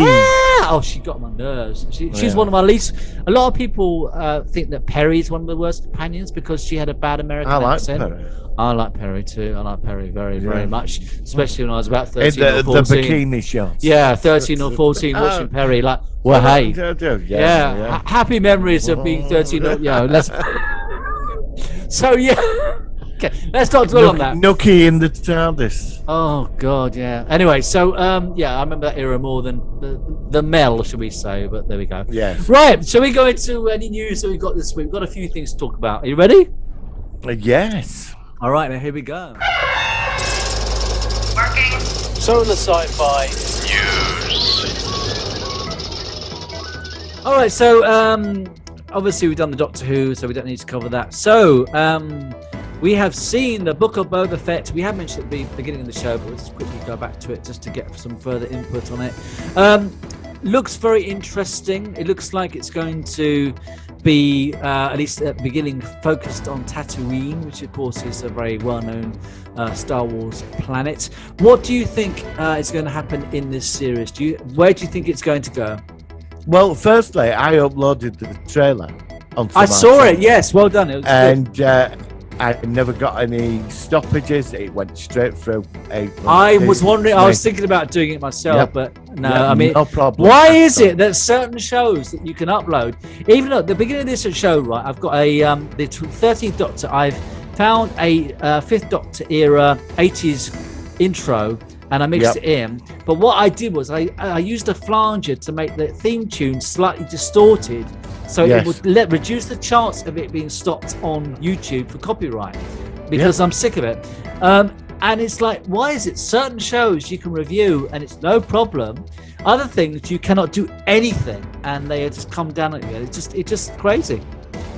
Ah! Oh, she got on my nerves. She's one of my least. A lot of people think that Perry's one of the worst companions because she had a bad American I like accent. Perry. I like Perry too. I like Perry very, very much, especially when I was about In 13 or the 14. bikini shots. Yeah, 13 or 14, watching Perry. Like, well, hey, yeah. Happy memories of being 13. Let's. So yeah. Okay, let's not dwell on that. Nookie in the TARDIS. Oh God, yeah. Anyway, so I remember that era more than the Mel, should we say? But there we go. Yes. Right. So we go into any news that we've got this week. We've got a few things to talk about. Are you ready? Yes. All right. Now here we go. Solar Sci-Fi News. All right, so obviously we've done the Doctor Who, so we don't need to cover that. So we have seen the Book of Boba Fett. We have mentioned it at the beginning of the show, but we'll just quickly go back to it just to get some further input on it. Looks very interesting. It looks like it's going to be, at least at the beginning, focused on Tatooine, which of course is a very well-known Star Wars planet. What do you think is going to happen in this series? Where do you think it's going to go? Well, firstly, I uploaded the trailer onto I saw it. Yes, well done. It was and I never got any stoppages. It went straight through. I was wondering. I was thinking about doing it myself, Yep. but no. Yep, I mean, no problem. why is it that certain shows that you can upload, even at the beginning of this show, right? I've got a the 13th Doctor. I've found a 5th Doctor era 80s intro, and I mixed it in. But what I did was I used a flanger to make the theme tune slightly distorted, so it would reduce the chance of it being stopped on YouTube for copyright, because I'm sick of it. And it's like, why is it certain shows you can review and it's no problem, other things you cannot do anything and they just come down at you? It's just crazy.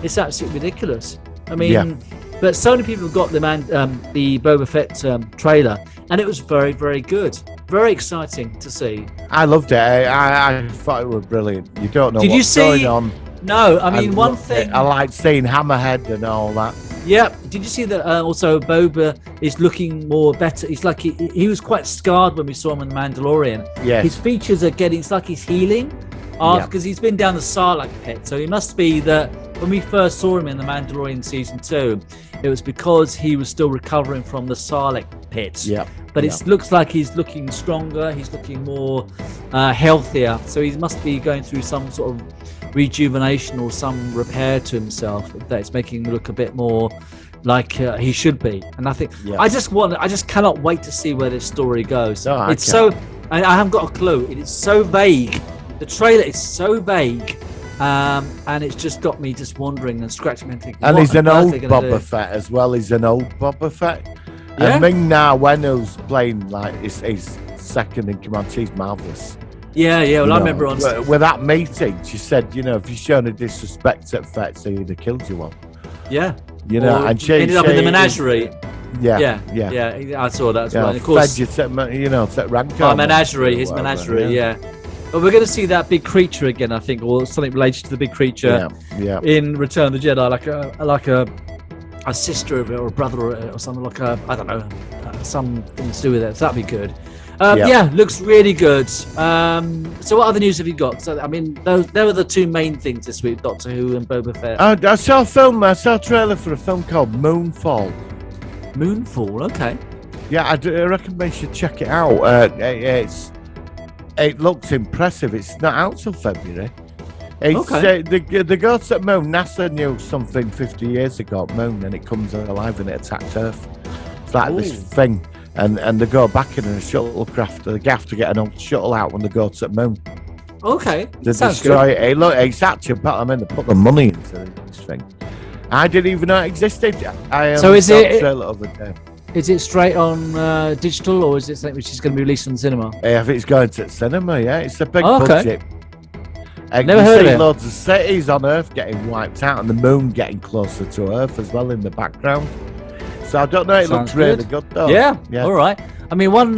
It's absolutely ridiculous. I mean, but so many people have got the Boba Fett trailer, and it was very, very good. Very exciting to see. I loved it. I thought it was brilliant. You don't know Did you what's see? going on. No, I mean, one thing. I like seeing Hammerhead and all that. Yeah. Did you see that also Boba is looking more better? He's like he was quite scarred when we saw him in The Mandalorian. Yes. His features are getting, it's like he's healing because he's been down the Sarlacc pit. So it must be that when we first saw him in The Mandalorian season 2, it was because he was still recovering from the Sarlacc pit. Yeah. But it looks like he's looking stronger. He's looking more healthier. So he must be going through some sort of rejuvenation or some repair to himself that's making him look a bit more like he should be. And I think I just cannot wait to see where this story goes. No, I haven't got a clue. It is so vague. The trailer is so vague. And it's just got me just wondering and scratching my head. And he's an old Boba Fett as well. He's an old Boba Fett. Yeah? And Ming-Na Wen, who's playing like his second in command, she's marvellous. Yeah. Well, I remember with that meeting, she said, if you've shown a disrespect at Fett, so he'd have killed you all. Yeah. And she ended up in the menagerie. Yeah. I saw that as well. And of course, course, set Ranko. Oh, menagerie, his menagerie, yeah. But we're going to see that big creature again, I think, or something related to the big creature in Return of the Jedi, like a sister of it or a brother or something, like I don't know, something to do with it. So that'd be good. Looks really good. So what other news have you got? So I mean, there were the two main things this week: Doctor Who and Boba Fett. I saw a trailer for a film called Moonfall. Moonfall, okay. Yeah, I reckon we should check it out. It looks impressive. It's not out till February. The ghosts at Moon, NASA knew something 50 years ago at Moon, and it comes alive and it attacks Earth. It's like this thing, and they go back in a shuttlecraft. They have to get an old shuttle out when they go to Moon. Okay, They destroy it. Look, it's actually, they put the money into this thing. I didn't even know it existed. Is it straight on digital, or is it something which is going to be released on cinema? If it's going to cinema, it's a big budget. And Never heard of it. Loads of cities on Earth getting wiped out, and the Moon getting closer to Earth as well in the background. So I don't know. It looks really good though. Yeah. All right. I mean, one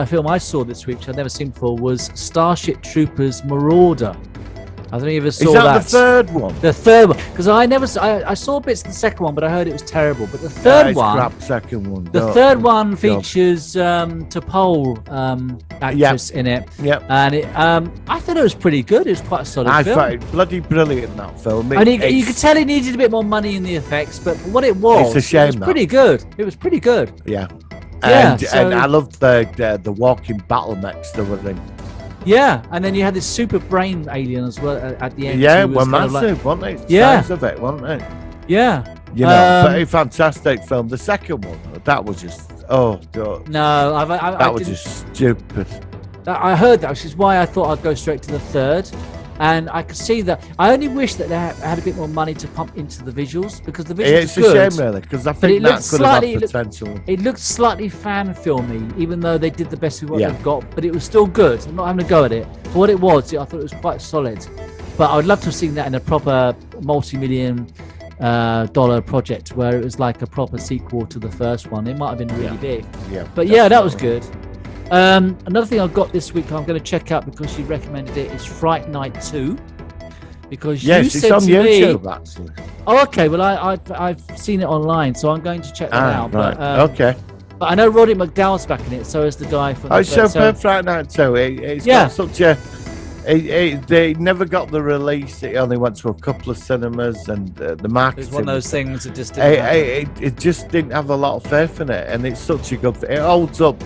film I saw this week, which I'd never seen before, was Starship Troopers Marauder. I don't know if you ever saw that. Is that the third one? The third one, because I saw bits of the second one, but I heard it was terrible. But the third one, second one. The third one features T'Pol actress in it. Yep. And it, I thought it was pretty good. It was quite a solid film. I thought it bloody brilliant, that film. And you could tell he needed a bit more money in the effects, but what it was, it's a shame, it was pretty good. It was pretty good. Yeah. And I loved the walking battle mechs that were in. Yeah, and then you had this super brain alien as well at the end. Yeah, well, massive, wasn't it? Size of it, wasn't it? Yeah. But a fantastic film. The second one, that was just God. No, that was just stupid. I heard that, which is why I thought I'd go straight to the third. And I could see that. I only wish that they had a bit more money to pump into the visuals, because the visuals It's are a good. shame, really, because I But think it that looks could have slightly- had potential. It looked slightly fan filmy, even though they did the best with what Yeah. they've got. But it was still good. I'm not having a go at it. For what it was, I thought it was quite solid. But I would love to have seen that in a proper multi-million dollar project, where it was like a proper sequel to the first one. It might have been really big. Yeah, But yeah, that was definitely. good. Another thing I've got this week I'm going to check out, because you recommended it, is Fright Night 2. Because you Yes, it's said on to YouTube, me, actually. oh, okay, well I've seen it online, so I'm going to check that out. Right. But, Okay. but I know Roddy McDowell's back in it, so is the guy from. It's so Friday Night too. It's Yeah. got such a. They never got the release. It only went to a couple of cinemas, and the marketing. It's one of those things that just didn't happen. It just didn't have a lot of faith in it, and it's such a good. It holds up.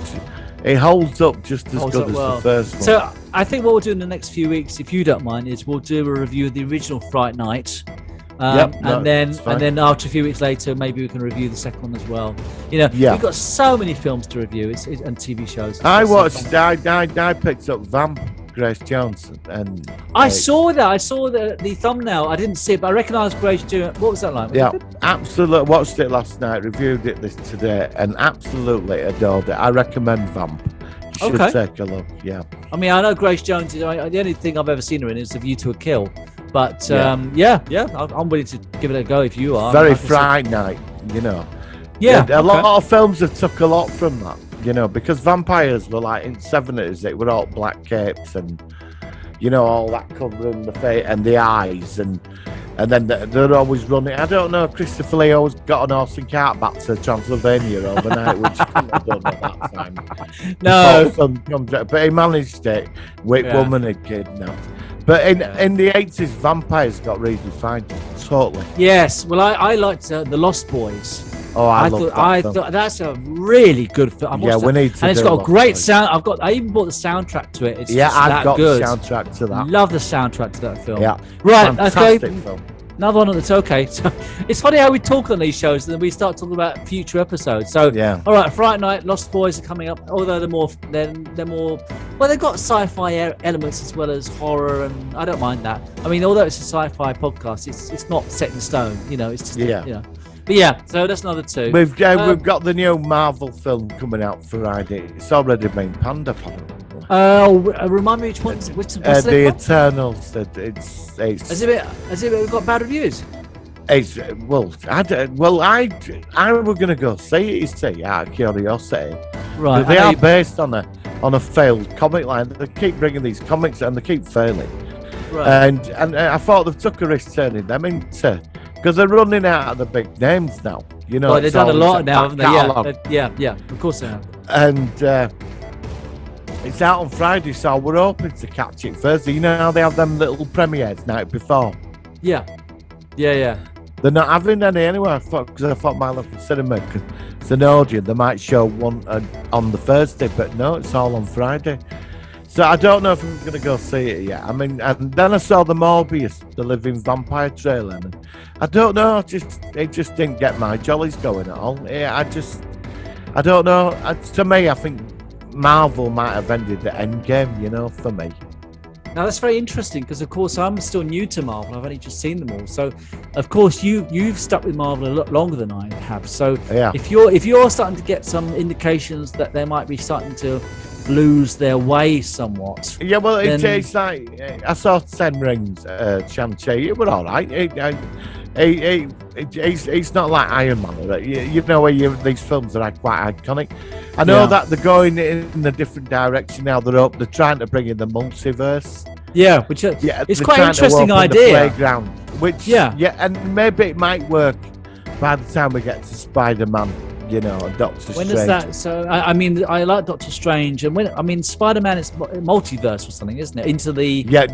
It holds up just as Holds good up as well. the first one. So I think what we'll do in the next few weeks, if you don't mind, is we'll do a review of the original Fright Night. Yep, no, it's fine. and then after a few weeks later, maybe we can review the second one as well. You know, Yeah. we've got so many films to review, and TV shows. I It's so watched. fun. I picked up Vamp, Grace Jones, and I saw that. I saw the thumbnail. I didn't see it, but I recognised Grace Jones. What was that like? Was Yeah, it good? absolutely. Watched it last night, reviewed it this today, and absolutely adored it. I recommend Vamp. You should Okay. take a look. Yeah, I mean, I know Grace Jones. The only thing I've ever seen her in is A View to a Kill. But Yeah. I'm willing to give it a go if you are. very Like I said- Fright Night. You know. Yeah, a lot okay. of films have took a lot from that. You know, because vampires were like in '70s. They were all black capes and all that covering the face and the eyes and then they're always running. I don't know. Christopher Lee always got an horse and cart back to Transylvania overnight, which he couldn't have done at that time. No. Before Sun comes out, but he managed it with Yeah. woman and kidnapped. But in the '80s, vampires got redefined totally. Yes. Well, I liked The Lost Boys. Oh, I love that I film. thought that's a really good film. I Yeah, watched we that, need to and it's do got a Lost great Boys. sound. I even bought the soundtrack to it. It's Yeah, just I've that got good. the soundtrack to that. Love the soundtrack to that film. Yeah, Right. fantastic Okay. film. Another one that's okay. So it's funny how we talk on these shows and then we start talking about future episodes. So Yeah. all right, Friday Night, Lost Boys are coming up. Although they're more well, they've got sci-fi elements as well as horror, and I don't mind that. I mean, although it's a sci-fi podcast, it's not set in stone. You know, it's just Yeah. But yeah, so that's another two. We've got the new Marvel film coming out Friday. It's already been panned upon. Remind me which one's which. The What's the one? Eternals. It's Has it got bad reviews? It's I were gonna go see it. You see, out of curiosity, Right. they I know are you- based on a failed comic line. They keep bringing these comics and they keep failing. right. And I thought they took a risk turning them into because they're running out of the big names now. You know, Well, they've it's done a always lot that now, haven't they? Yeah, catalogue. yeah. Of course they have. And it's out on Friday, so we're hoping to catch it Thursday. You know how they have them little premieres night before. Yeah. They're not having any anyway. Because I thought my local cinema, because it's an audience, they might show one on the Thursday, but no, it's all on Friday. So I don't know if I'm going to go see it yet. I mean, and then I saw the Morbius, the Living Vampire trailer, and I don't know. It just didn't get my jollies going at all. Yeah, I don't know. To me, I think Marvel might have ended at Endgame. You know, for me. Now that's very interesting because, of course, I'm still new to Marvel. I've only just seen them all. So, of course, you've stuck with Marvel a lot longer than I have. So, Yeah. if you're starting to get some indications that they might be starting to lose their way somewhat. Yeah, well, Then- it's like I saw Ten Rings, Shang-Chi. It was all right. It's not like Iron Man. Right? You know where these films are quite iconic. I know Yeah. that they're going in a different direction now. They're trying to bring in the multiverse. Yeah, which Yeah, it's they're quite trying to interesting open the idea. playground, which Yeah. and maybe it might work by the time we get to Spider-Man. You know, Doctor When Strange. is that? So I mean, I like Doctor Strange, and Spider-Man is multiverse or something, isn't it? Into the Yeah,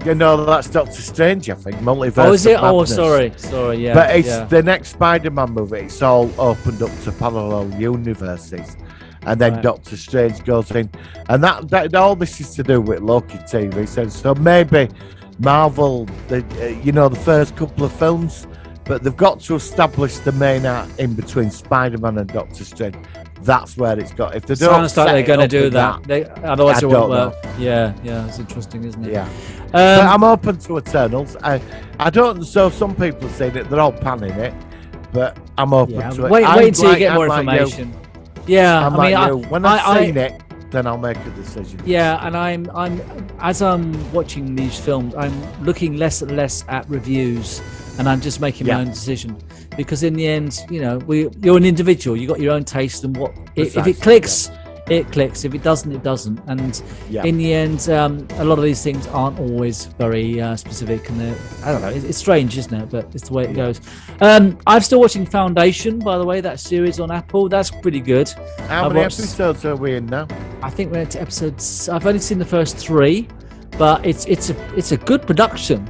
you know that's Doctor Strange. I think multiverse. oh, is it? of Oh, Madness. sorry, yeah. But it's yeah. the next Spider-Man movie. It's all opened up to parallel universes, and then Right. Doctor Strange goes in, and that all this is to do with Loki TV. So maybe Marvel, the first couple of films, but they've got to establish the main act in between Spider-Man and Doctor Strange. that's where it's got. If they don't, Sounds like set they're it going to up do with that. Otherwise, I it won't don't work. Yeah, it's interesting, isn't it? Yeah. But Um, I'm open to Eternals. I don't. So some people say that they're all panning it, but I'm open yeah. to it. Wait I'm until you like- get more I'm like you. information. Yeah, I'm I mean, like you. When I've I- seen it, then I'll make a decision. Yeah, and I'm as I'm watching these films, I'm looking less and less at reviews, and I'm just making my Yeah. own decision. Because in the end, you're an individual. You got your own taste, and if Precisely, it clicks, it clicks. If it doesn't, it doesn't. And Yeah. in the end, a lot of these things aren't always very specific, and I don't know. It's strange, isn't it? But it's the way it goes. I'm still watching Foundation, by the way. That series on Apple. That's pretty good. How I've many watched- episodes are we in now? I think we're into episodes. I've only seen the first 3, but it's a good production.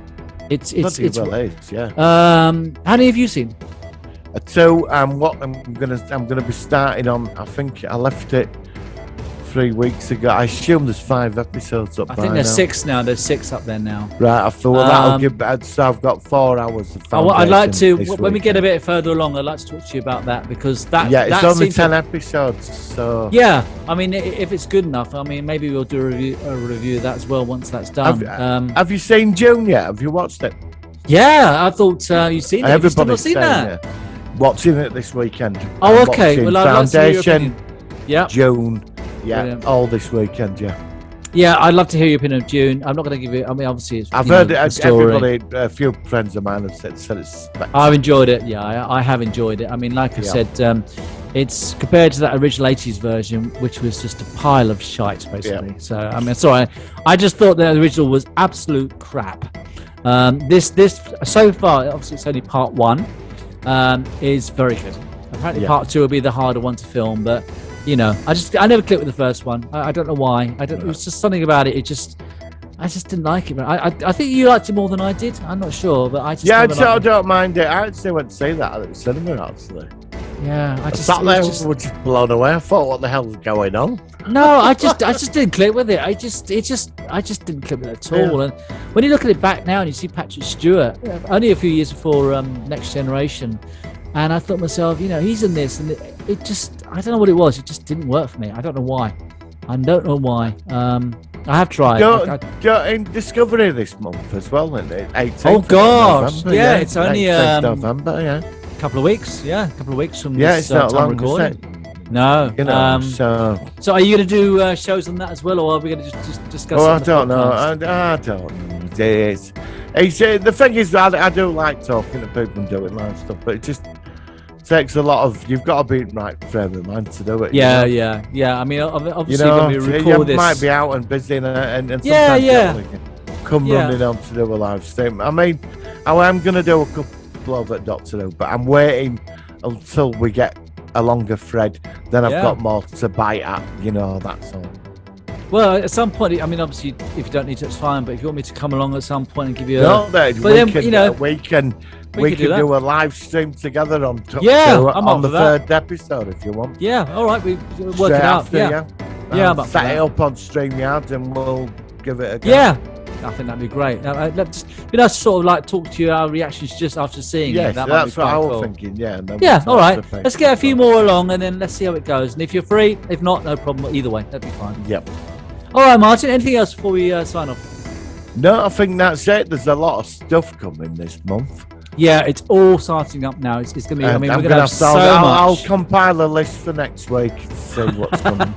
It's Bloody well is, yeah. how many have you seen? So what I'm gonna be starting on. I think I left it 3 weeks ago. I assume there's 5 episodes up. I by think there's now. 6 now. There's 6 up there now. Right, I thought that'll Um, give. So I've got 4 hours of. I'd like to, Foundation this when we get a weekend. bit further along, I'd like to talk to you about that because that. Yeah, it's that only seems 10 episodes, so. Yeah, I mean, if it's good enough, I mean, maybe we'll do a review of that as well once that's done. Have you seen June yet? Have you watched it? Yeah, I thought you'd seen it. Have you still not Everybody's seen saying that? it. Watching it this weekend. Oh, I'm okay. watching Well, I'd like to hear your Foundation, opinion. Yeah. June. Yeah, Brilliant. all this weekend. Yeah, Yeah, I'd love to hear your opinion of June. I'm not going to give you. I mean, obviously, it's. I've you heard know, it. the story. Everybody, a few friends of mine have said it's. I've enjoyed it. Yeah, I have enjoyed it. I mean, like I Yeah. said, it's compared to that original '80s version, which was just a pile of shite, basically. So I mean, sorry, I just thought the original was absolute crap. This so far, obviously, it's only part 1. Is very good. Apparently, Yeah. part 2 will be the harder one to film, but I never clicked with the first one. I don't know why. It was just something about it. I just didn't like it. I think you liked it more than I did. I'm not sure, but I just Yeah, I never sort of liked it. don't mind it. I actually went to see that at the cinema. Actually, Yeah, I I just sat it there, was just- was just blown away. I thought, what the hell's going on? No, I just didn't click with it. I just didn't click with it at all. Yeah. And when you look at it back now and you see Patrick Stewart, only a few years before Next Generation, and I thought to myself, he's in this, and it just, I don't know what it was. It just didn't work for me. I don't know why. I have tried. Go in Discovery this month as well, isn't it? 18th Oh, of gosh. November, Yeah, it's only, 18th November. Yeah, a couple of weeks. Yeah, a couple of weeks from yeah, this it's not time long, recording. is it? No. You know, so. So are you going to do shows on that as well, or are we going to just discuss? Oh, it I on the don't know. podcast? I don't know. It's the thing is, I do like talking to people and doing live stuff, but it just takes a lot of. You've got to be in right frame of mind to do it. Yeah, you know? yeah. I mean, You obviously, know, when we you record this, might be out and busy, and sometimes Yeah, yeah. you come Yeah. running on to do a live stream. I mean, I'm going to do a couple of at Doctor Who, but I'm waiting until we get a longer thread. Then I've Yeah. got more to bite at. That's all. well, at some point, I mean, obviously, if you don't need to, it's fine. But if you want me to come along at some point and give you a, No, but we then, can, you know, we can we could do that. do a live stream together on Yeah, Who I'm on up the for that. 3rd episode if you want. yeah, all right, we'll work Straight it out. after, Yeah, Yeah, I'm up for set that. it up on StreamYard and we'll give it a go. yeah. I think that'd be great. Let's be nice to sort of like talk to you our reactions just after seeing Yes, it. That might be that's what quite I was cool. thinking. Yeah. And then Yeah, we'll all right. talk to Let's get a few people. more along, and then let's see how it goes. And if you're free, if not, no problem. Either way, that'd be fine. Yep. All right, Martin. Anything else before we sign off? No, I think that's it. There's a lot of stuff coming this month. Yeah, it's all starting up now. It's going to be. I And mean, I'm we're going to have to so I'll much. compile a list for next week to see what's coming.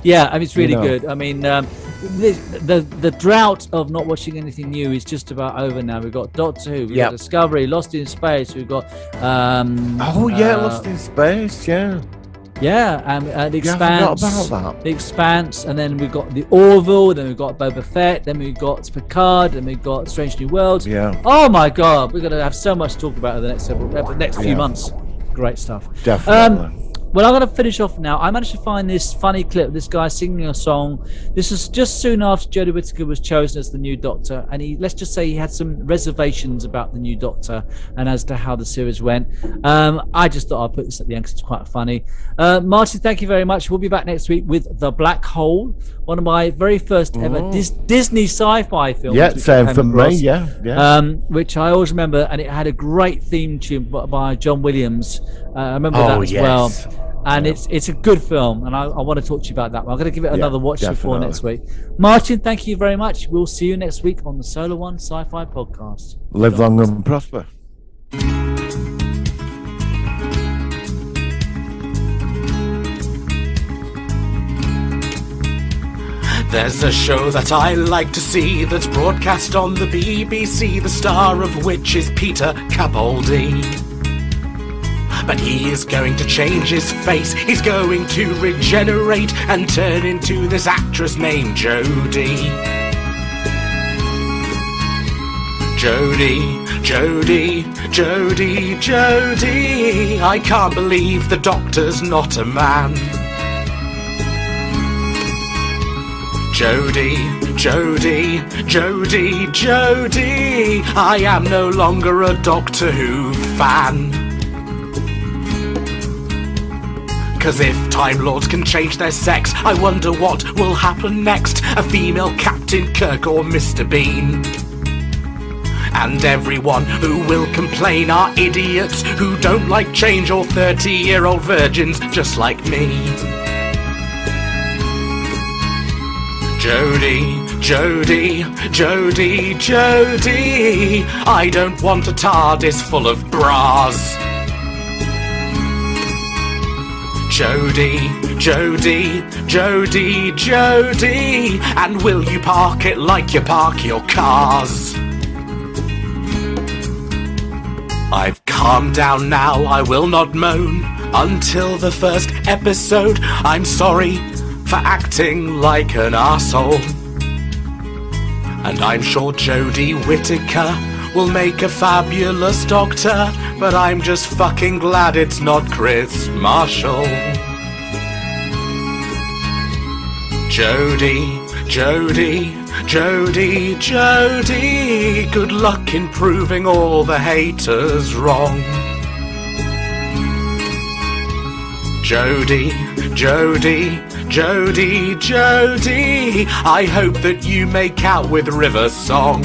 Yeah, I mean, it's really You know. good. I mean, the drought of not watching anything new is just about over now. We've got Doctor Who, we've Yep. got Discovery, Lost in Space, we've got Lost in Space, yeah. the Yeah, I forgot Expanse, about that. the Expanse, and then we've got the Orville, then we've got Boba Fett, then we've got Picard, then we've got Strange New Worlds. Yeah, Oh my God, we're going to have so much to talk about in the next few Yeah. months. Great stuff. definitely. Well, I'm going to finish off now. I managed to find this funny clip of this guy singing a song. This was just soon after Jodie Whittaker was chosen as the new Doctor, and let's just say he had some reservations about the new Doctor and as to how the series went. I just thought I'd put this at the end because it's quite funny. Martin, thank you very much. We'll be back next week with The Black Hole, one of my very first ever Disney sci-fi films. Yeah, which I same came for me. across. Yeah. Which I always remember, and it had a great theme tune by John Williams. I remember that Oh, as yes. well. And it's a good film, and I want to talk to you about that one. I'm going to give it another watch before definitely. next week. Martin, thank you very much. We'll see you next week on the Solar One Sci-Fi Podcast. Live long and prosper. There's a show that I like to see that's broadcast on the BBC, the star of which is Peter Capaldi. But he is going to change his face, he's going to regenerate and turn into this actress named Jodie. Jodie, Jodie, Jodie, Jodie, I can't believe the Doctor's not a man. Jodie, Jodie, Jodie, Jodie, I am no longer a Doctor Who fan. 'Cause if Time Lords can change their sex, I wonder what will happen next. A female Captain Kirk or Mr. Bean. And everyone who will complain are idiots who don't like change, or 30-year-old virgins just like me. Jodie, Jodie, Jodie, Jodie, I don't want a TARDIS full of bras. Jodie, Jodie, Jodie, Jodie, and will you park it like you park your cars? I've calmed down now, I will not moan until the first episode. I'm sorry for acting like an arsehole. And I'm sure Jodie Whittaker will make a fabulous Doctor, but I'm just fucking glad it's not Chris Marshall. Jodie, Jodie, Jodie, Jodie, good luck in proving all the haters wrong. Jodie, Jodie, Jodie, Jodie, I hope that you make out with River Song.